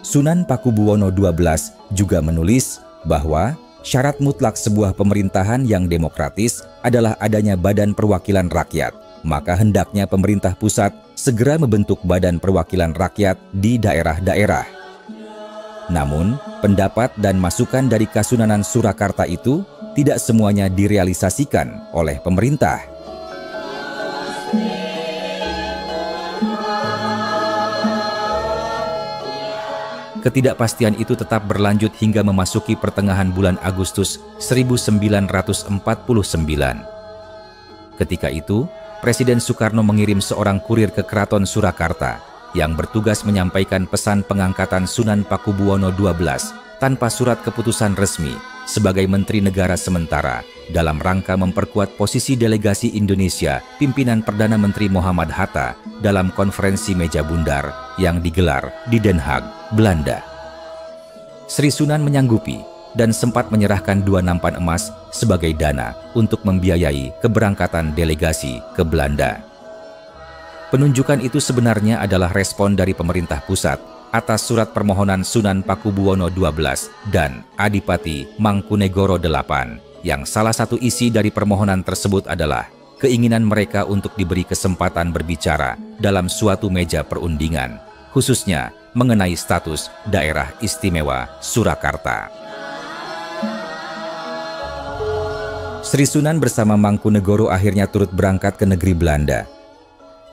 S1: Sunan Pakubuwono XII juga menulis bahwa syarat mutlak sebuah pemerintahan yang demokratis adalah adanya Badan Perwakilan Rakyat. Maka hendaknya pemerintah pusat segera membentuk Badan Perwakilan Rakyat di daerah-daerah. Namun, pendapat dan masukan dari Kasunanan Surakarta itu tidak semuanya direalisasikan oleh pemerintah. Ketidakpastian itu tetap berlanjut hingga memasuki pertengahan bulan Agustus 1949. Ketika itu, Presiden Soekarno mengirim seorang kurir ke Keraton Surakarta yang bertugas menyampaikan pesan pengangkatan Sunan Pakubuwono XII tanpa surat keputusan resmi sebagai Menteri Negara Sementara dalam rangka memperkuat posisi delegasi Indonesia pimpinan Perdana Menteri Muhammad Hatta dalam konferensi meja bundar yang digelar di Den Haag, Belanda. Sri Sunan menyanggupi dan sempat menyerahkan 2 nampan emas sebagai dana untuk membiayai keberangkatan delegasi ke Belanda. Penunjukan itu sebenarnya adalah respon dari pemerintah pusat atas surat permohonan Sunan Pakubuwono XII dan Adipati Mangkunegoro VIII, yang salah satu isi dari permohonan tersebut adalah keinginan mereka untuk diberi kesempatan berbicara dalam suatu meja perundingan, khususnya mengenai status daerah istimewa Surakarta. Sri Sunan bersama Mangkunegoro akhirnya turut berangkat ke negeri Belanda.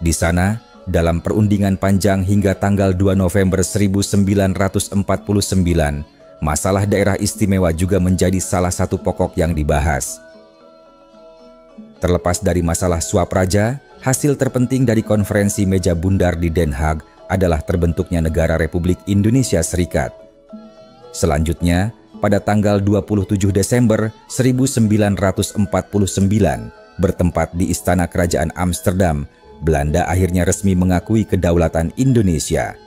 S1: Di sana, dalam perundingan panjang hingga tanggal 2 November 1949, masalah daerah istimewa juga menjadi salah satu pokok yang dibahas. Terlepas dari masalah Swapraja, hasil terpenting dari konferensi meja bundar di Den Haag adalah terbentuknya negara Republik Indonesia Serikat. Selanjutnya, pada tanggal 27 Desember 1949, bertempat di Istana Kerajaan Amsterdam, Belanda akhirnya resmi mengakui kedaulatan Indonesia.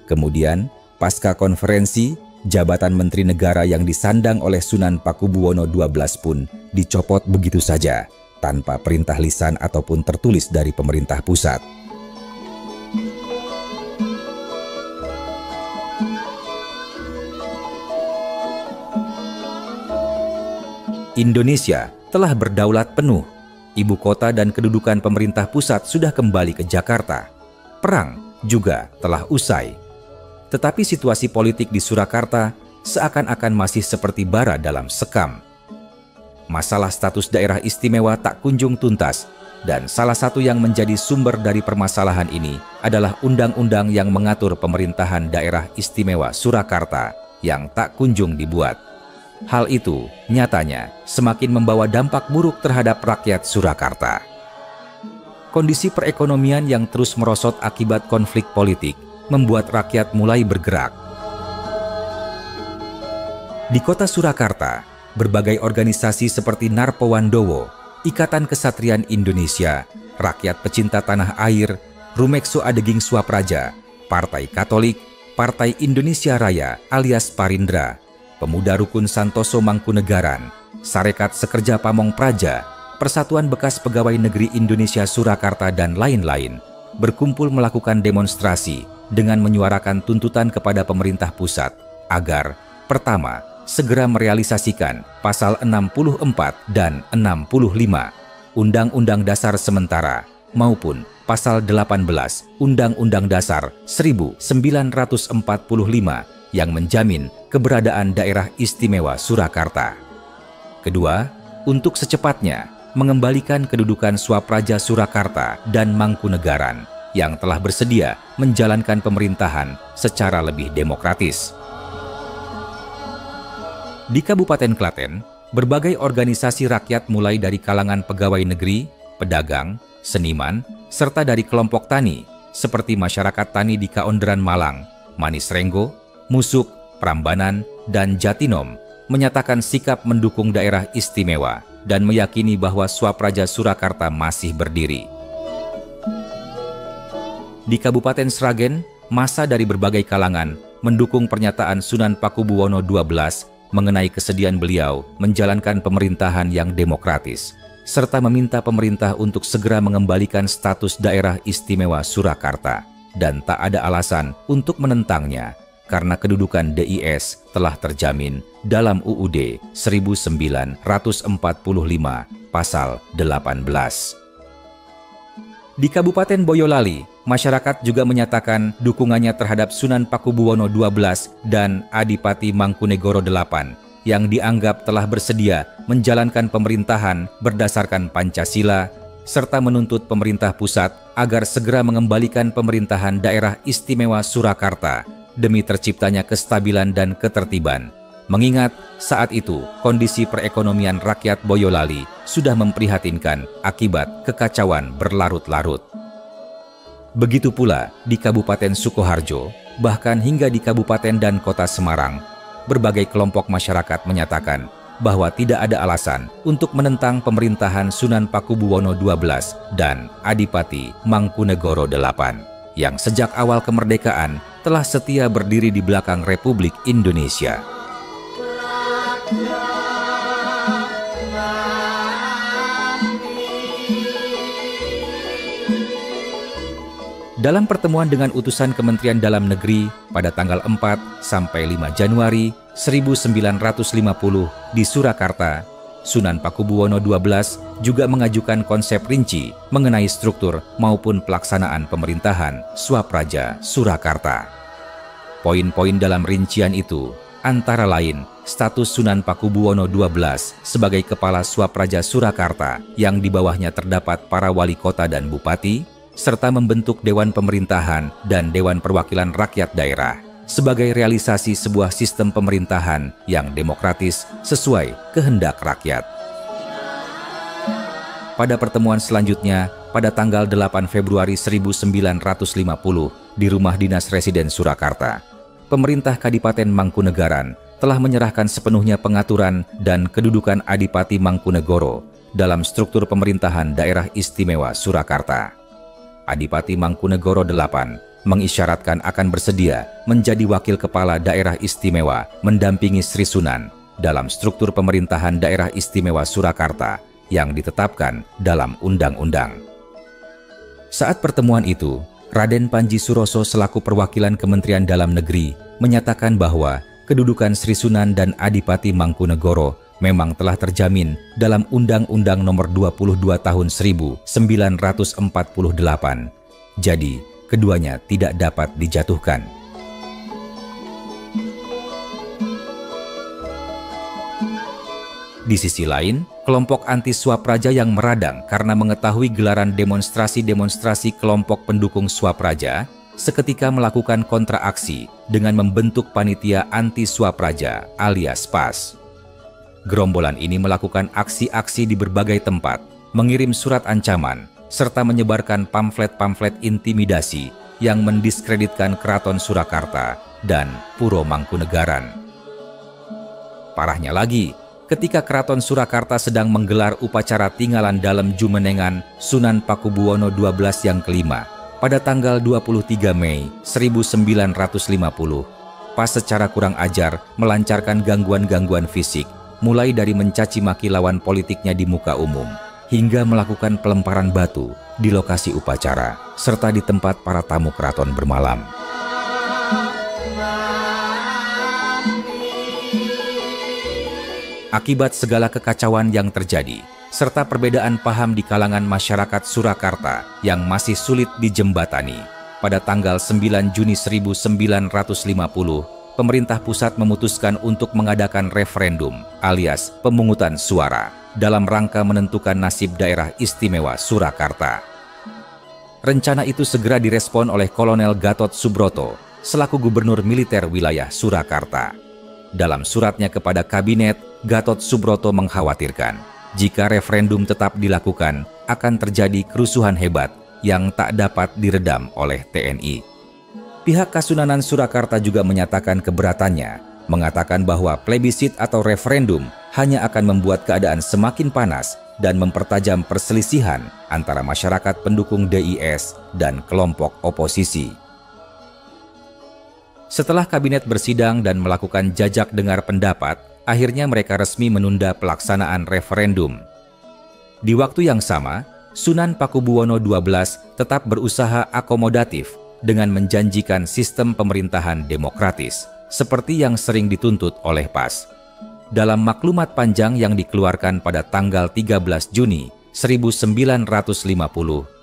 S1: Kemudian, pasca konferensi, jabatan Menteri Negara yang disandang oleh Sunan Pakubuwono XII pun dicopot begitu saja, tanpa perintah lisan ataupun tertulis dari pemerintah pusat. Indonesia telah berdaulat penuh. Ibu kota dan kedudukan pemerintah pusat sudah kembali ke Jakarta. Perang juga telah usai. Tetapi situasi politik di Surakarta seakan-akan masih seperti bara dalam sekam. Masalah status daerah istimewa tak kunjung tuntas, dan salah satu yang menjadi sumber dari permasalahan ini adalah undang-undang yang mengatur pemerintahan daerah istimewa Surakarta yang tak kunjung dibuat. Hal itu nyatanya semakin membawa dampak buruk terhadap rakyat Surakarta. Kondisi perekonomian yang terus merosot akibat konflik politik membuat rakyat mulai bergerak. Di kota Surakarta, berbagai organisasi seperti Narpowandowo, Ikatan Kesatrian Indonesia, Rakyat Pecinta Tanah Air, Rumekso Adeging Swapraja, Partai Katolik, Partai Indonesia Raya alias Parindra, Pemuda Rukun Santoso Mangkunegaran, Sarekat Sekerja Pamong Praja, Persatuan Bekas Pegawai Negeri Indonesia Surakarta, dan lain-lain berkumpul melakukan demonstrasi dengan menyuarakan tuntutan kepada pemerintah pusat agar, pertama, segera merealisasikan Pasal 64 dan 65 Undang-Undang Dasar Sementara maupun Pasal 18 Undang-Undang Dasar 1945 yang menjamin keberadaan daerah istimewa Surakarta. Kedua, untuk secepatnya mengembalikan kedudukan Swapraja Surakarta dan Mangkunegaran yang telah bersedia menjalankan pemerintahan secara lebih demokratis. Di Kabupaten Klaten, berbagai organisasi rakyat mulai dari kalangan pegawai negeri, pedagang, seniman, serta dari kelompok tani seperti Masyarakat Tani di Kaonderan Malang, Manis Renggo, Musuk, Prambanan, dan Jatinom menyatakan sikap mendukung daerah istimewa dan meyakini bahwa Swapraja Surakarta masih berdiri. Di Kabupaten Sragen, massa dari berbagai kalangan mendukung pernyataan Sunan Pakubuwono XII mengenai kesediaan beliau menjalankan pemerintahan yang demokratis, serta meminta pemerintah untuk segera mengembalikan status daerah istimewa Surakarta dan tak ada alasan untuk menentangnya karena kedudukan DIS telah terjamin dalam UUD 1945 pasal 18. Di Kabupaten Boyolali, masyarakat juga menyatakan dukungannya terhadap Sunan Pakubuwono XII dan Adipati Mangkunegoro VIII yang dianggap telah bersedia menjalankan pemerintahan berdasarkan Pancasila serta menuntut pemerintah pusat agar segera mengembalikan pemerintahan daerah istimewa Surakarta demi terciptanya kestabilan dan ketertiban. Mengingat saat itu kondisi perekonomian rakyat Boyolali sudah memprihatinkan akibat kekacauan berlarut-larut. Begitu pula di Kabupaten Sukoharjo, bahkan hingga di Kabupaten dan Kota Semarang, berbagai kelompok masyarakat menyatakan bahwa tidak ada alasan untuk menentang pemerintahan Sunan Pakubuwono XII dan Adipati Mangkunegoro VIII yang sejak awal kemerdekaan telah setia berdiri di belakang Republik Indonesia. Dalam pertemuan dengan utusan Kementerian Dalam Negeri pada tanggal 4 sampai 5 Januari 1950 di Surakarta, Sunan Pakubuwono XII juga mengajukan konsep rinci mengenai struktur maupun pelaksanaan pemerintahan Swapraja Surakarta. Poin-poin dalam rincian itu antara lain status Sunan Pakubuwono XII sebagai Kepala Swapraja Surakarta yang di bawahnya terdapat para wali kota dan bupati, serta membentuk Dewan Pemerintahan dan Dewan Perwakilan Rakyat Daerah sebagai realisasi sebuah sistem pemerintahan yang demokratis sesuai kehendak rakyat. Pada pertemuan selanjutnya, pada tanggal 8 Februari 1950 di Rumah Dinas Residen Surakarta, pemerintah Kadipaten Mangkunegaran telah menyerahkan sepenuhnya pengaturan dan kedudukan Adipati Mangkunegoro dalam struktur pemerintahan Daerah Istimewa Surakarta. Adipati Mangkunegoro VIII mengisyaratkan akan bersedia menjadi wakil kepala daerah istimewa mendampingi Sri Sunan dalam struktur pemerintahan daerah istimewa Surakarta yang ditetapkan dalam undang-undang. Saat pertemuan itu, Raden Panji Suroso selaku perwakilan Kementerian Dalam Negeri menyatakan bahwa kedudukan Sri Sunan dan Adipati Mangkunegoro memang telah terjamin dalam Undang-Undang Nomor 22 Tahun 1948. Jadi, keduanya tidak dapat dijatuhkan. Di sisi lain, kelompok anti Swapraja yang meradang karena mengetahui gelaran demonstrasi-demonstrasi kelompok pendukung Swapraja seketika melakukan kontraaksi dengan membentuk panitia anti Swapraja alias PAS. Gerombolan ini melakukan aksi-aksi di berbagai tempat, mengirim surat ancaman, serta menyebarkan pamflet-pamflet intimidasi yang mendiskreditkan Keraton Surakarta dan Puro Mangkunegaran. Parahnya lagi, ketika Keraton Surakarta sedang menggelar upacara tinggalan dalam Jumenengan Sunan Pakubuwono XII yang kelima pada tanggal 23 Mei 1950, PAS secara kurang ajar melancarkan gangguan-gangguan fisik, mulai dari mencaci maki lawan politiknya di muka umum, hingga melakukan pelemparan batu di lokasi upacara, serta di tempat para tamu keraton bermalam. Akibat segala kekacauan yang terjadi, serta perbedaan paham di kalangan masyarakat Surakarta yang masih sulit dijembatani, pada tanggal 9 Juni 1950, pemerintah pusat memutuskan untuk mengadakan referendum alias pemungutan suara dalam rangka menentukan nasib daerah istimewa Surakarta. Rencana itu segera direspon oleh Kolonel Gatot Subroto selaku Gubernur Militer Wilayah Surakarta. Dalam suratnya kepada Kabinet, Gatot Subroto mengkhawatirkan jika referendum tetap dilakukan akan terjadi kerusuhan hebat yang tak dapat diredam oleh TNI. Pihak Kasunanan Surakarta juga menyatakan keberatannya, mengatakan bahwa plebisit atau referendum hanya akan membuat keadaan semakin panas dan mempertajam perselisihan antara masyarakat pendukung DIS dan kelompok oposisi. Setelah kabinet bersidang dan melakukan jajak dengar pendapat, akhirnya mereka resmi menunda pelaksanaan referendum. Di waktu yang sama, Sunan Pakubuwono XII tetap berusaha akomodatif dengan menjanjikan sistem pemerintahan demokratis, seperti yang sering dituntut oleh PAS. Dalam maklumat panjang yang dikeluarkan pada tanggal 13 Juni 1950,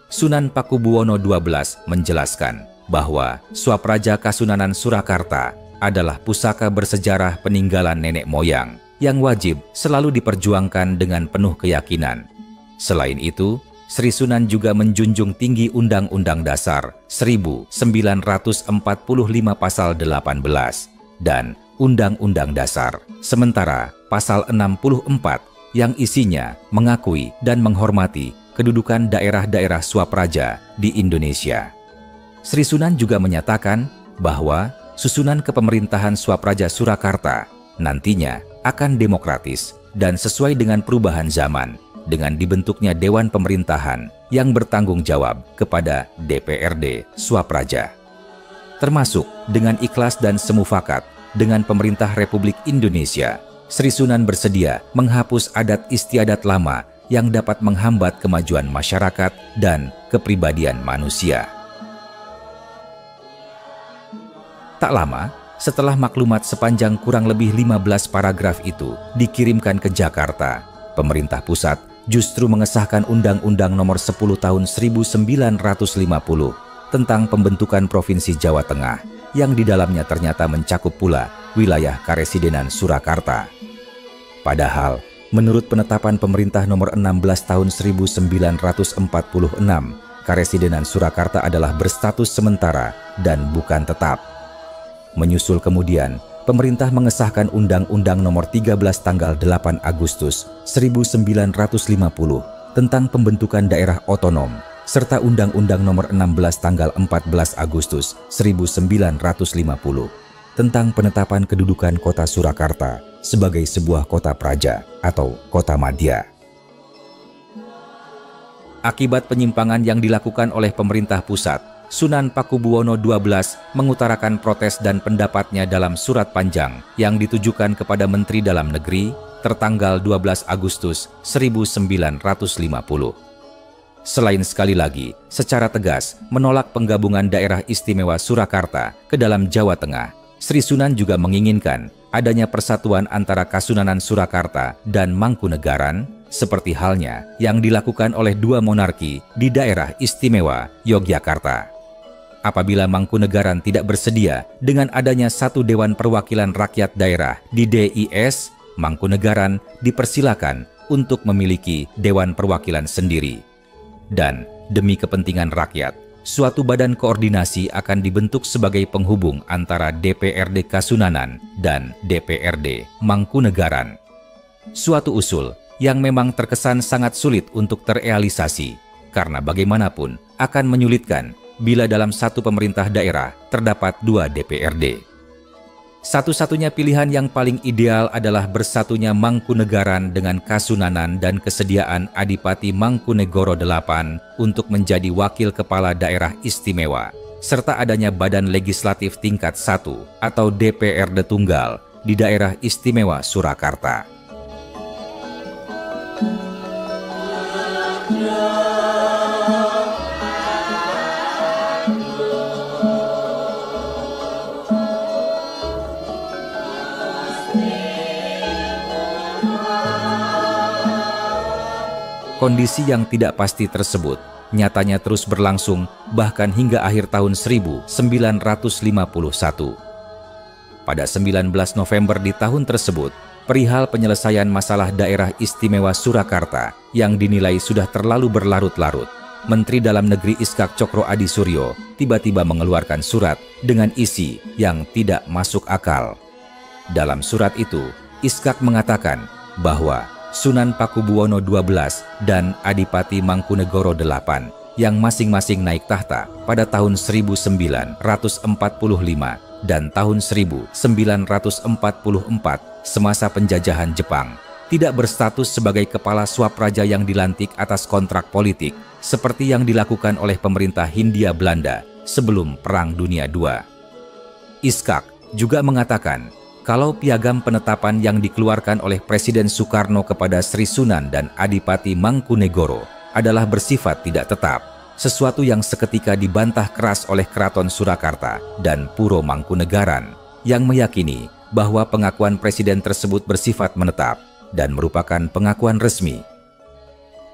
S1: Sunan Pakubuwono XII menjelaskan bahwa Swapraja Kasunanan Surakarta adalah pusaka bersejarah peninggalan nenek moyang yang wajib selalu diperjuangkan dengan penuh keyakinan. Selain itu, Sri Sunan juga menjunjung tinggi Undang-Undang Dasar 1945 Pasal 18 dan Undang-Undang Dasar. Sementara Pasal 64 yang isinya mengakui dan menghormati kedudukan daerah-daerah Swapraja di Indonesia. Sri Sunan juga menyatakan bahwa susunan kepemerintahan Swapraja Surakarta nantinya akan demokratis dan sesuai dengan perubahan zaman dengan dibentuknya Dewan Pemerintahan yang bertanggung jawab kepada DPRD Swapraja. Termasuk dengan ikhlas dan semufakat dengan pemerintah Republik Indonesia, Sri Sunan bersedia menghapus adat istiadat lama yang dapat menghambat kemajuan masyarakat dan kepribadian manusia. Tak lama, setelah maklumat sepanjang kurang lebih 15 paragraf itu dikirimkan ke Jakarta, pemerintah pusat justru mengesahkan Undang-Undang Nomor 10 Tahun 1950 tentang pembentukan Provinsi Jawa Tengah, yang di dalamnya ternyata mencakup pula wilayah Karesidenan Surakarta. Padahal, menurut penetapan pemerintah nomor 16 tahun 1946, Karesidenan Surakarta adalah berstatus sementara dan bukan tetap. Menyusul kemudian, pemerintah mengesahkan Undang-Undang Nomor 13 tanggal 8 Agustus 1950 tentang pembentukan daerah otonom, serta Undang-Undang Nomor 16 tanggal 14 Agustus 1950 tentang penetapan kedudukan kota Surakarta sebagai sebuah kota praja atau kota madya. Akibat penyimpangan yang dilakukan oleh pemerintah pusat, Sunan Pakubuwono XII mengutarakan protes dan pendapatnya dalam surat panjang yang ditujukan kepada Menteri Dalam Negeri tertanggal 12 Agustus 1950. Selain sekali lagi secara tegas menolak penggabungan daerah istimewa Surakarta ke dalam Jawa Tengah, Sri Sunan juga menginginkan adanya persatuan antara Kasunanan Surakarta dan Mangkunegaran, seperti halnya yang dilakukan oleh dua monarki di daerah istimewa Yogyakarta. Apabila Mangkunegaran tidak bersedia dengan adanya satu Dewan Perwakilan Rakyat Daerah di DIS, Mangkunegaran dipersilakan untuk memiliki Dewan Perwakilan sendiri. Dan demi kepentingan rakyat, suatu badan koordinasi akan dibentuk sebagai penghubung antara DPRD Kasunanan dan DPRD Mangkunegaran. Suatu usul yang memang terkesan sangat sulit untuk terrealisasi, karena bagaimanapun akan menyulitkan bila dalam satu pemerintah daerah terdapat dua DPRD. Satu-satunya pilihan yang paling ideal adalah bersatunya Mangkunegaran dengan Kasunanan dan kesediaan Adipati Mangkunegoro VIII untuk menjadi wakil kepala daerah istimewa, serta adanya badan legislatif tingkat 1 atau DPRD tunggal di daerah istimewa Surakarta. Kondisi yang tidak pasti tersebut nyatanya terus berlangsung bahkan hingga akhir tahun 1951. Pada 19 November di tahun tersebut, perihal penyelesaian masalah daerah istimewa Surakarta yang dinilai sudah terlalu berlarut-larut, Menteri Dalam Negeri Iskak Cokro Adi Suryo tiba-tiba mengeluarkan surat dengan isi yang tidak masuk akal. Dalam surat itu, Iskak mengatakan bahwa Sunan Pakubuwono XII dan Adipati Mangkunegoro VIII yang masing-masing naik tahta pada tahun 1945 dan tahun 1944 semasa penjajahan Jepang tidak berstatus sebagai kepala swapraja yang dilantik atas kontrak politik seperti yang dilakukan oleh pemerintah Hindia Belanda sebelum Perang Dunia II. Iskak juga mengatakan Kalau piagam penetapan yang dikeluarkan oleh Presiden Soekarno kepada Sri Sunan dan Adipati Mangkunegoro adalah bersifat tidak tetap, sesuatu yang seketika dibantah keras oleh Keraton Surakarta dan Puro Mangkunegaran yang meyakini bahwa pengakuan Presiden tersebut bersifat menetap dan merupakan pengakuan resmi.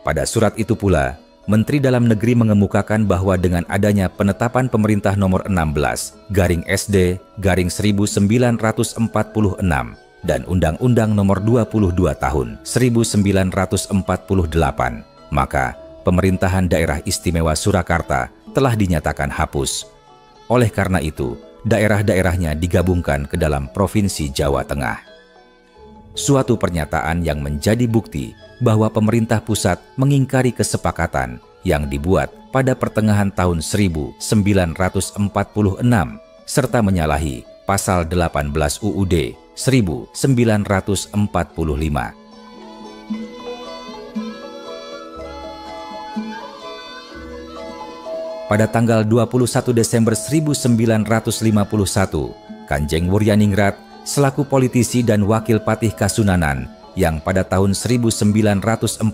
S1: Pada surat itu pula, Menteri Dalam Negeri mengemukakan bahwa dengan adanya penetapan Pemerintah Nomor 16/SD/1946 dan Undang-Undang Nomor 22 Tahun 1948, maka Pemerintahan Daerah Istimewa Surakarta telah dinyatakan hapus. Oleh karena itu, daerah-daerahnya digabungkan ke dalam Provinsi Jawa Tengah. Suatu pernyataan yang menjadi bukti bahwa pemerintah pusat mengingkari kesepakatan yang dibuat pada pertengahan tahun 1946 serta menyalahi pasal 18 UUD 1945. Pada tanggal 21 Desember 1951, Kanjeng Wuryaningrat selaku politisi dan wakil patih Kasunanan yang pada tahun 1946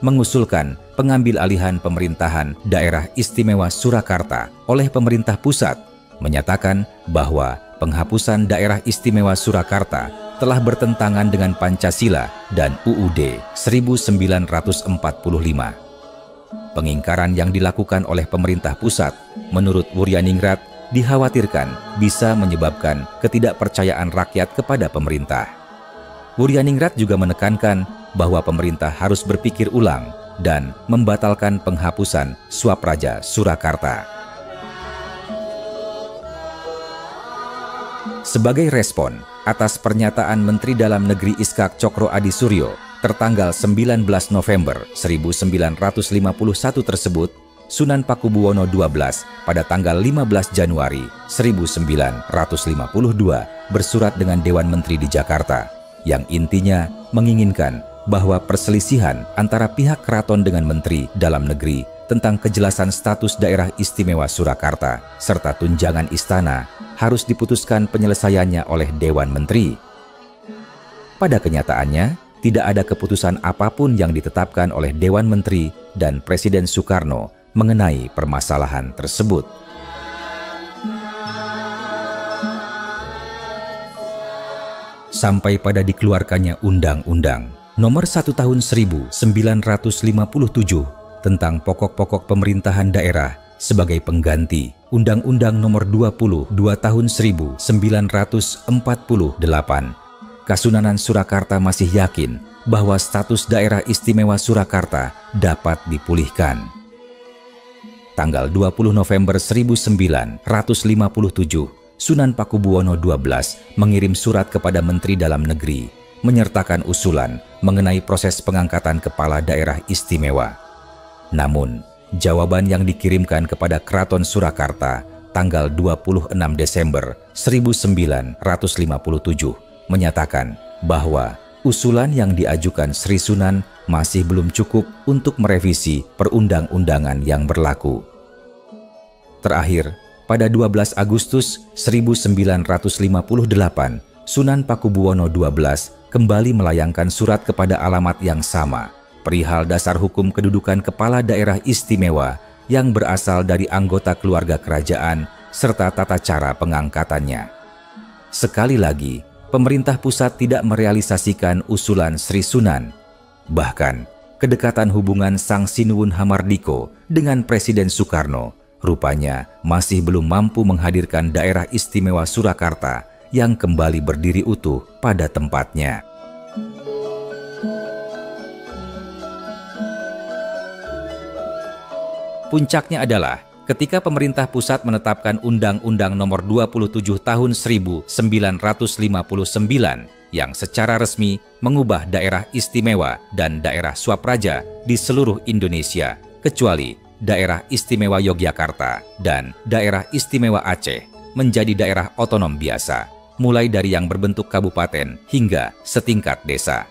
S1: mengusulkan pengambil alihan pemerintahan Daerah Istimewa Surakarta oleh pemerintah pusat, menyatakan bahwa penghapusan Daerah Istimewa Surakarta telah bertentangan dengan Pancasila dan UUD 1945. Pengingkaran yang dilakukan oleh pemerintah pusat, menurut Wuryaningrat, dikhawatirkan bisa menyebabkan ketidakpercayaan rakyat kepada pemerintah. Wuryaningrat juga menekankan bahwa pemerintah harus berpikir ulang dan membatalkan penghapusan Swapraja Surakarta. Sebagai respon atas pernyataan Menteri Dalam Negeri Iskak Cokro Adi Suryo tertanggal 19 November 1951 tersebut, Sunan Pakubuwono XII pada tanggal 15 Januari 1952 bersurat dengan Dewan Menteri di Jakarta, yang intinya menginginkan bahwa perselisihan antara pihak keraton dengan Menteri Dalam Negeri tentang kejelasan status Daerah Istimewa Surakarta serta tunjangan istana harus diputuskan penyelesaiannya oleh Dewan Menteri. Pada kenyataannya, tidak ada keputusan apapun yang ditetapkan oleh Dewan Menteri dan Presiden Soekarno mengenai permasalahan tersebut. Sampai pada dikeluarkannya Undang-Undang Nomor 1 Tahun 1957 tentang pokok-pokok pemerintahan daerah sebagai pengganti Undang-Undang Nomor 22 Tahun 1948. Kasunanan Surakarta masih yakin bahwa status Daerah Istimewa Surakarta dapat dipulihkan. Tanggal 20 November 1957, Sunan Pakubuwono XII mengirim surat kepada Menteri Dalam Negeri menyertakan usulan mengenai proses pengangkatan Kepala Daerah Istimewa. Namun, jawaban yang dikirimkan kepada Keraton Surakarta tanggal 26 Desember 1957 menyatakan bahwa usulan yang diajukan Sri Sunan masih belum cukup untuk merevisi perundang-undangan yang berlaku. Terakhir, pada 12 Agustus 1958, Sunan Pakubuwono XII kembali melayangkan surat kepada alamat yang sama, perihal dasar hukum kedudukan Kepala Daerah Istimewa yang berasal dari anggota keluarga kerajaan serta tata cara pengangkatannya. Sekali lagi, pemerintah pusat tidak merealisasikan usulan Sri Sunan. Bahkan, kedekatan hubungan Sang Sinuwun Hamardiko dengan Presiden Soekarno rupanya masih belum mampu menghadirkan Daerah Istimewa Surakarta yang kembali berdiri utuh pada tempatnya. Puncaknya adalah ketika pemerintah pusat menetapkan Undang-Undang Nomor 27 Tahun 1959 yang secara resmi mengubah Daerah Istimewa dan Daerah Swapraja di seluruh Indonesia, kecuali Daerah Istimewa Yogyakarta dan Daerah Istimewa Aceh menjadi daerah otonom biasa, mulai dari yang berbentuk kabupaten hingga setingkat desa.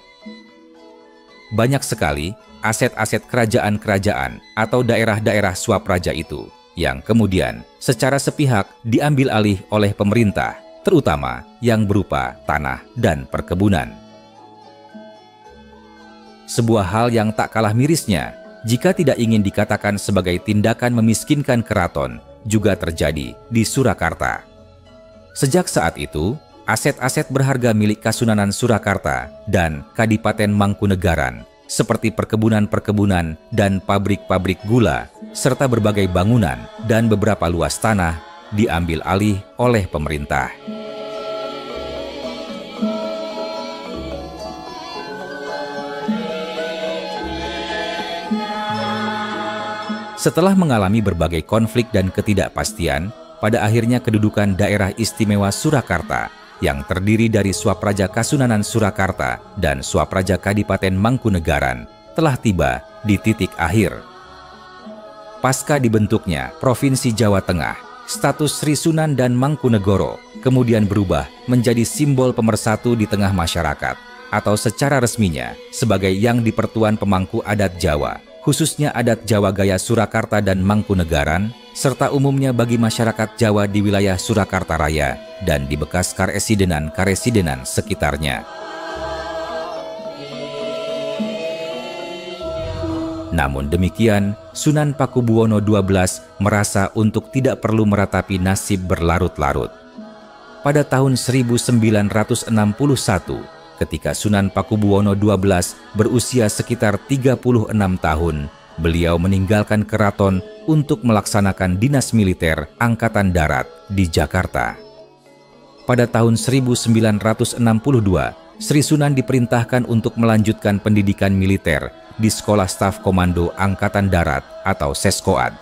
S1: Banyak sekali aset-aset kerajaan-kerajaan atau daerah-daerah Swapraja itu yang kemudian secara sepihak diambil alih oleh pemerintah, terutama yang berupa tanah dan perkebunan. Sebuah hal yang tak kalah mirisnya, jika tidak ingin dikatakan sebagai tindakan memiskinkan keraton, juga terjadi di Surakarta. Sejak saat itu, aset-aset berharga milik Kasunanan Surakarta dan Kadipaten Mangkunegaran, seperti perkebunan-perkebunan dan pabrik-pabrik gula, serta berbagai bangunan dan beberapa luas tanah, diambil alih oleh pemerintah. Setelah mengalami berbagai konflik dan ketidakpastian, pada akhirnya kedudukan Daerah Istimewa Surakarta yang terdiri dari Swapraja Kasunanan Surakarta dan Swapraja Kadipaten Mangkunegaran telah tiba di titik akhir. Pasca dibentuknya Provinsi Jawa Tengah, status Sri Sunan dan Mangkunegoro kemudian berubah menjadi simbol pemersatu di tengah masyarakat, atau secara resminya sebagai Yang di-Pertuan Pemangku Adat Jawa, khususnya adat Jawa Gaya Surakarta dan Mangkunegaran, serta umumnya bagi masyarakat Jawa di wilayah Surakarta Raya dan di bekas karesidenan sekitarnya. Namun demikian, Sunan Pakubuwono XII merasa untuk tidak perlu meratapi nasib berlarut-larut. Pada tahun 1961, ketika Sunan Pakubuwono XII berusia sekitar 36 tahun, beliau meninggalkan keraton untuk melaksanakan dinas militer Angkatan Darat di Jakarta. Pada tahun 1962, Sri Sunan diperintahkan untuk melanjutkan pendidikan militer di Sekolah Staf Komando Angkatan Darat atau Seskoad.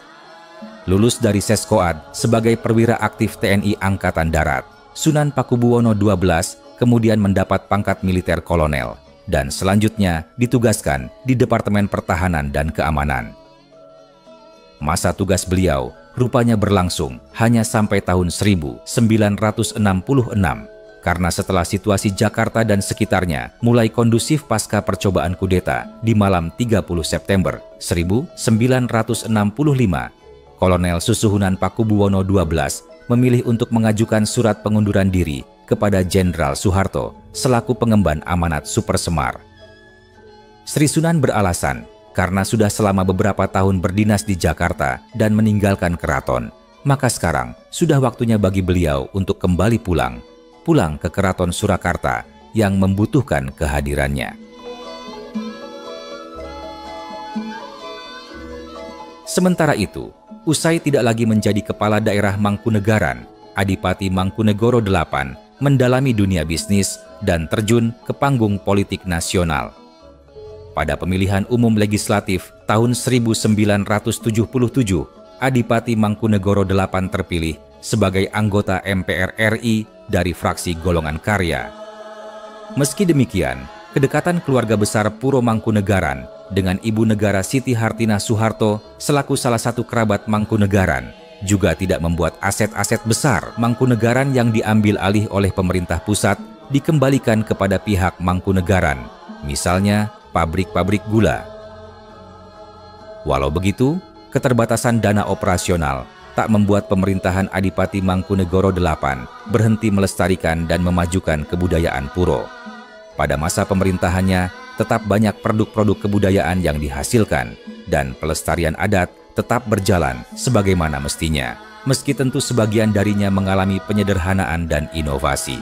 S1: Lulus dari Seskoad sebagai perwira aktif TNI Angkatan Darat, Sunan Pakubuwono XII kemudian mendapat pangkat militer kolonel dan selanjutnya ditugaskan di Departemen Pertahanan dan Keamanan. Masa tugas beliau rupanya berlangsung hanya sampai tahun 1966, karena setelah situasi Jakarta dan sekitarnya mulai kondusif pasca percobaan kudeta di malam 30 September 1965, Kolonel Susuhunan Pakubuwono XII memilih untuk mengajukan surat pengunduran diri kepada Jenderal Soeharto selaku pengemban amanat Super Semar. Sri Sunan beralasan karena sudah selama beberapa tahun berdinas di Jakarta dan meninggalkan keraton, maka sekarang sudah waktunya bagi beliau untuk kembali pulang ke Keraton Surakarta yang membutuhkan kehadirannya. Sementara itu, usai tidak lagi menjadi kepala daerah Mangkunegaran, Adipati Mangkunegoro VIII mendalami dunia bisnis dan terjun ke panggung politik nasional. Pada pemilihan umum legislatif tahun 1977, Adipati Mangkunegoro VIII terpilih sebagai anggota MPR RI dari fraksi Golongan Karya. Meski demikian, kedekatan keluarga besar Puro Mangkunegaran dengan Ibu Negara Siti Hartinah Soeharto selaku salah satu kerabat Mangkunegaran juga tidak membuat aset-aset besar Mangkunegaran yang diambil alih oleh pemerintah pusat dikembalikan kepada pihak Mangkunegaran, misalnya pabrik-pabrik gula. Walau begitu, keterbatasan dana operasional tak membuat pemerintahan Adipati Mangkunegoro VIII berhenti melestarikan dan memajukan kebudayaan Puro. Pada masa pemerintahannya, tetap banyak produk-produk kebudayaan yang dihasilkan, dan pelestarian adat tetap berjalan sebagaimana mestinya, meski tentu sebagian darinya mengalami penyederhanaan dan inovasi.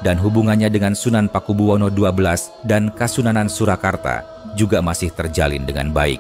S1: Dan hubungannya dengan Sunan Pakubuwono XII dan Kasunanan Surakarta juga masih terjalin dengan baik.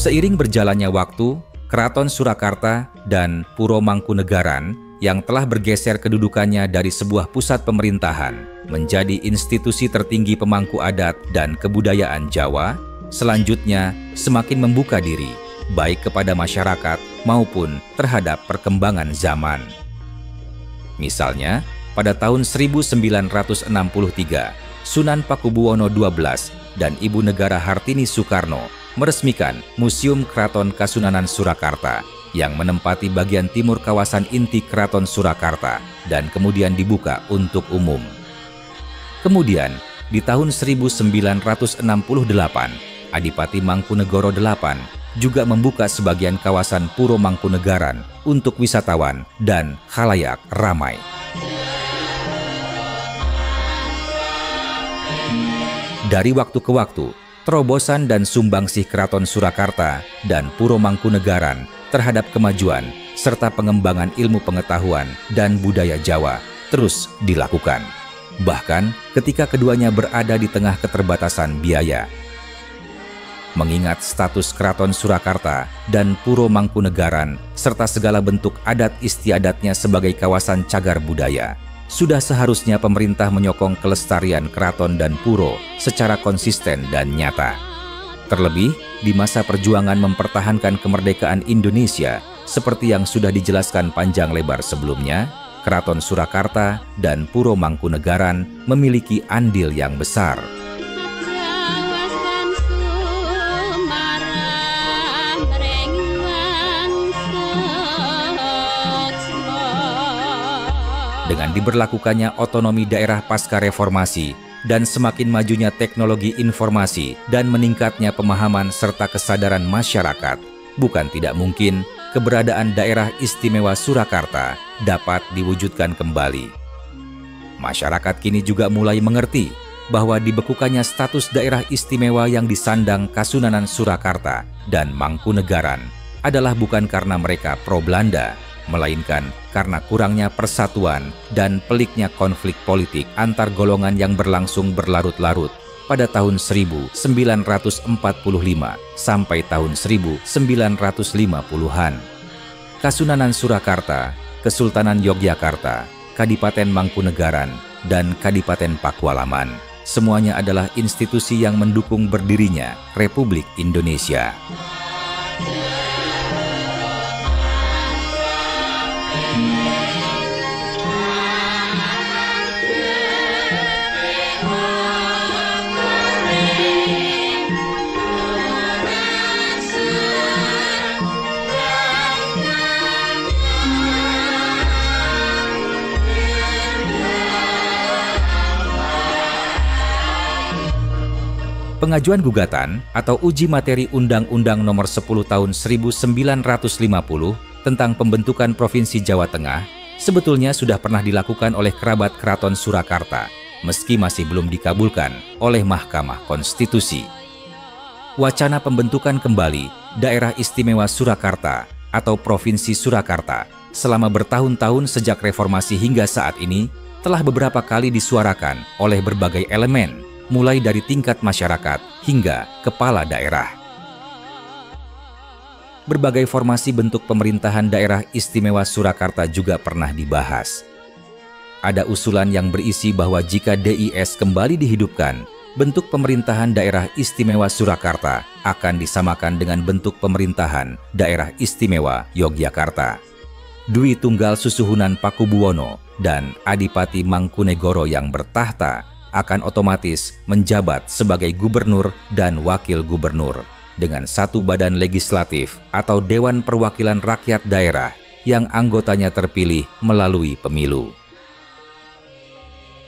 S1: Seiring berjalannya waktu, Keraton Surakarta dan Puro Mangkunegaran yang telah bergeser kedudukannya dari sebuah pusat pemerintahan menjadi institusi tertinggi pemangku adat dan kebudayaan Jawa, selanjutnya semakin membuka diri, baik kepada masyarakat maupun terhadap perkembangan zaman. Misalnya, pada tahun 1963, Sunan Pakubuwono XII dan Ibu Negara Hartini Soekarno meresmikan Museum Keraton Kasunanan Surakarta yang menempati bagian timur kawasan inti Keraton Surakarta dan kemudian dibuka untuk umum. Kemudian, di tahun 1968, Adipati Mangkunegoro VIII juga membuka sebagian kawasan Puro Mangkunegaran untuk wisatawan dan khalayak ramai. Dari waktu ke waktu, terobosan dan sumbangsih Keraton Surakarta dan Puro Mangkunegaran terhadap kemajuan serta pengembangan ilmu pengetahuan dan budaya Jawa terus dilakukan. Bahkan ketika keduanya berada di tengah keterbatasan biaya. Mengingat status Keraton Surakarta dan Puro Mangkunegaran serta segala bentuk adat istiadatnya sebagai kawasan cagar budaya, sudah seharusnya pemerintah menyokong kelestarian keraton dan puro secara konsisten dan nyata. Terlebih, di masa perjuangan mempertahankan kemerdekaan Indonesia, seperti yang sudah dijelaskan panjang lebar sebelumnya, Keraton Surakarta dan Puro Mangkunegaran memiliki andil yang besar. Dengan diberlakukannya otonomi daerah pasca reformasi dan semakin majunya teknologi informasi dan meningkatnya pemahaman serta kesadaran masyarakat, bukan tidak mungkin keberadaan daerah istimewa Surakarta dapat diwujudkan kembali. Masyarakat kini juga mulai mengerti bahwa dibekukannya status daerah istimewa yang disandang Kasunanan Surakarta dan Mangkunegaran adalah bukan karena mereka pro-Belanda, melainkan karena kurangnya persatuan dan peliknya konflik politik antar golongan yang berlangsung berlarut-larut pada tahun 1945 sampai tahun 1950-an. Kasunanan Surakarta, Kesultanan Yogyakarta, Kadipaten Mangkunegaran, dan Kadipaten Pakualaman semuanya adalah institusi yang mendukung berdirinya Republik Indonesia. Pengajuan gugatan atau uji materi Undang-Undang Nomor 10 Tahun 1950 tentang pembentukan Provinsi Jawa Tengah sebetulnya sudah pernah dilakukan oleh kerabat Keraton Surakarta, meski masih belum dikabulkan oleh Mahkamah Konstitusi. Wacana pembentukan kembali Daerah Istimewa Surakarta atau Provinsi Surakarta selama bertahun-tahun sejak reformasi hingga saat ini telah beberapa kali disuarakan oleh berbagai elemen, mulai dari tingkat masyarakat hingga kepala daerah. Berbagai formasi bentuk pemerintahan daerah istimewa Surakarta juga pernah dibahas. Ada usulan yang berisi bahwa jika DIS kembali dihidupkan, bentuk pemerintahan daerah istimewa Surakarta akan disamakan dengan bentuk pemerintahan daerah istimewa Yogyakarta. Dwi Tunggal Susuhunan Pakubuwono dan Adipati Mangkunegoro yang bertahta akan otomatis menjabat sebagai gubernur dan wakil gubernur dengan satu badan legislatif atau Dewan Perwakilan Rakyat Daerah yang anggotanya terpilih melalui pemilu.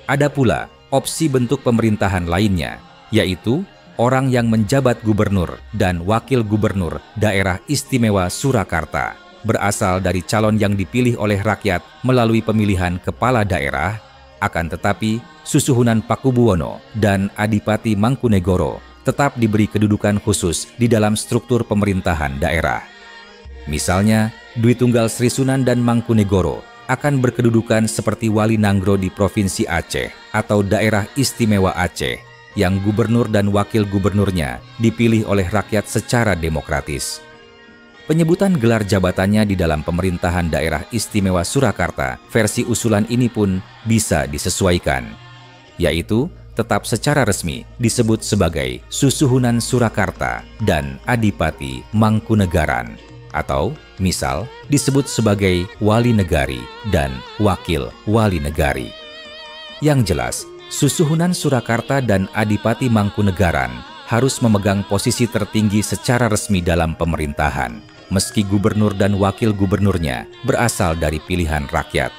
S1: Ada pula opsi bentuk pemerintahan lainnya, yaitu orang yang menjabat gubernur dan wakil gubernur daerah istimewa Surakarta berasal dari calon yang dipilih oleh rakyat melalui pemilihan kepala daerah. Akan tetapi, Susuhunan Pakubuwono dan Adipati Mangkunegoro tetap diberi kedudukan khusus di dalam struktur pemerintahan daerah. Misalnya, Dwi Tunggal Sri Sunan dan Mangkunegoro akan berkedudukan seperti Wali Nanggro di Provinsi Aceh atau Daerah Istimewa Aceh, yang gubernur dan wakil gubernurnya dipilih oleh rakyat secara demokratis. Penyebutan gelar jabatannya di dalam pemerintahan daerah istimewa Surakarta versi usulan ini pun bisa disesuaikan, yaitu tetap secara resmi disebut sebagai Susuhunan Surakarta dan Adipati Mangkunegaran, atau misal disebut sebagai Wali Negari dan Wakil Wali Negari. Yang jelas, Susuhunan Surakarta dan Adipati Mangkunegaran harus memegang posisi tertinggi secara resmi dalam pemerintahan, meski gubernur dan wakil gubernurnya berasal dari pilihan rakyat.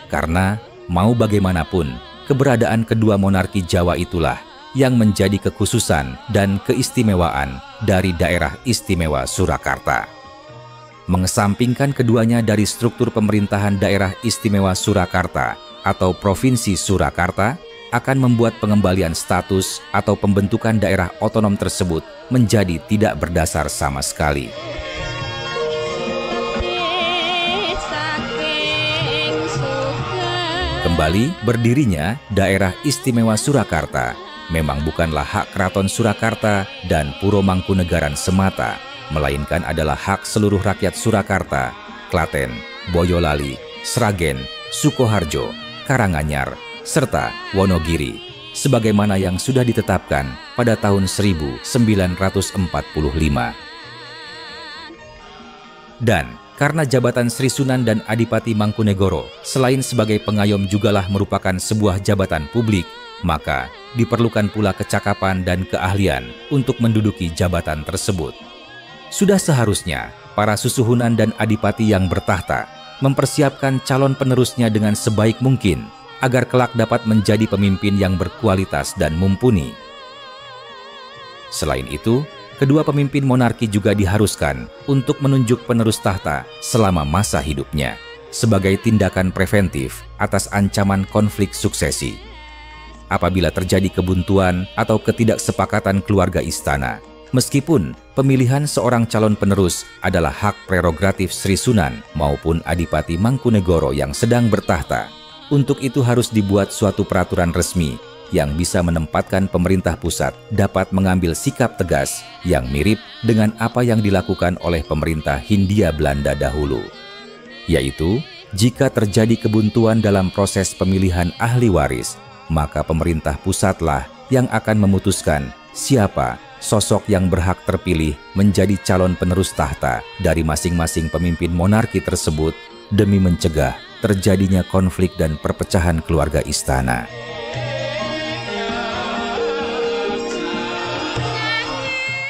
S1: Karena mau bagaimanapun, keberadaan kedua monarki Jawa itulah yang menjadi kekhususan dan keistimewaan dari daerah istimewa Surakarta. Mengesampingkan keduanya dari struktur pemerintahan daerah istimewa Surakarta atau Provinsi Surakarta akan membuat pengembalian status atau pembentukan daerah otonom tersebut menjadi tidak berdasar sama sekali. Kembali berdirinya daerah istimewa Surakarta memang bukanlah hak Keraton Surakarta dan Puro Mangkunegaran semata, melainkan adalah hak seluruh rakyat Surakarta, Klaten, Boyolali, Sragen, Sukoharjo, Karanganyar, serta Wonogiri, sebagaimana yang sudah ditetapkan pada tahun 1945. Dan karena jabatan Sri Sunan dan Adipati Mangkunegoro selain sebagai pengayom jugalah merupakan sebuah jabatan publik, maka diperlukan pula kecakapan dan keahlian untuk menduduki jabatan tersebut. Sudah seharusnya para susuhunan dan adipati yang bertahta mempersiapkan calon penerusnya dengan sebaik mungkin agar kelak dapat menjadi pemimpin yang berkualitas dan mumpuni. Selain itu, kedua pemimpin monarki juga diharuskan untuk menunjuk penerus tahta selama masa hidupnya sebagai tindakan preventif atas ancaman konflik suksesi. Apabila terjadi kebuntuan atau ketidaksepakatan keluarga istana, meskipun pemilihan seorang calon penerus adalah hak prerogatif Sri Sunan maupun Adipati Mangkunegoro yang sedang bertahta, untuk itu harus dibuat suatu peraturan resmi yang bisa menempatkan pemerintah pusat dapat mengambil sikap tegas yang mirip dengan apa yang dilakukan oleh pemerintah Hindia Belanda dahulu. Yaitu, jika terjadi kebuntuan dalam proses pemilihan ahli waris, maka pemerintah pusatlah yang akan memutuskan siapa sosok yang berhak terpilih menjadi calon penerus tahta dari masing-masing pemimpin monarki tersebut demi mencegah terjadinya konflik dan perpecahan keluarga istana.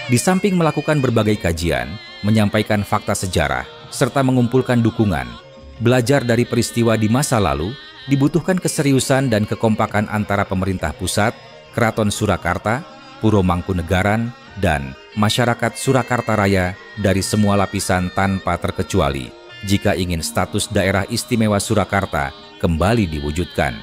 S1: Di samping melakukan berbagai kajian, menyampaikan fakta sejarah, serta mengumpulkan dukungan, belajar dari peristiwa di masa lalu, dibutuhkan keseriusan dan kekompakan antara pemerintah pusat, Keraton Surakarta, Puro Mangkunegaran, dan masyarakat Surakarta Raya dari semua lapisan tanpa terkecuali, jika ingin status daerah istimewa Surakarta kembali diwujudkan.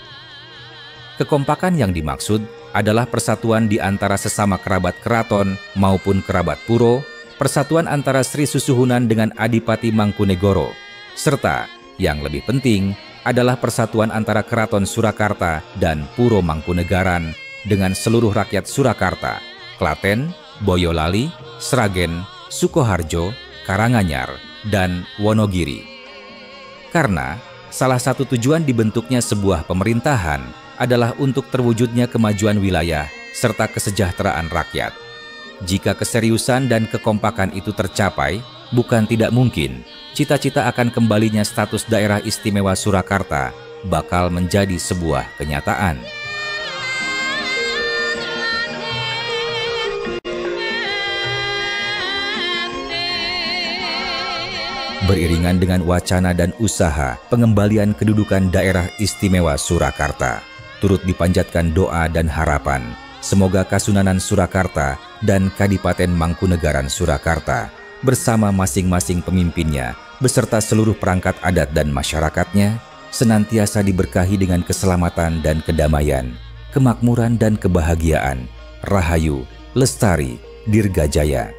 S1: Kekompakan yang dimaksud adalah persatuan di antara sesama kerabat keraton maupun kerabat Puro, persatuan antara Sri Susuhunan dengan Adipati Mangkunegoro, serta yang lebih penting adalah persatuan antara Keraton Surakarta dan Puro Mangkunegaran dengan seluruh rakyat Surakarta, Klaten, Boyolali, Sragen, Sukoharjo, Karanganyar, dan Wonogiri. Karena salah satu tujuan dibentuknya sebuah pemerintahan adalah untuk terwujudnya kemajuan wilayah serta kesejahteraan rakyat. Jika keseriusan dan kekompakan itu tercapai, bukan tidak mungkin cita-cita akan kembalinya status daerah istimewa Surakarta bakal menjadi sebuah kenyataan. Beriringan dengan wacana dan usaha pengembalian kedudukan daerah istimewa Surakarta, turut dipanjatkan doa dan harapan semoga Kasunanan Surakarta dan Kadipaten Mangkunegaran Surakarta bersama masing-masing pemimpinnya beserta seluruh perangkat adat dan masyarakatnya senantiasa diberkahi dengan keselamatan dan kedamaian, kemakmuran dan kebahagiaan, rahayu, lestari, dirgajaya.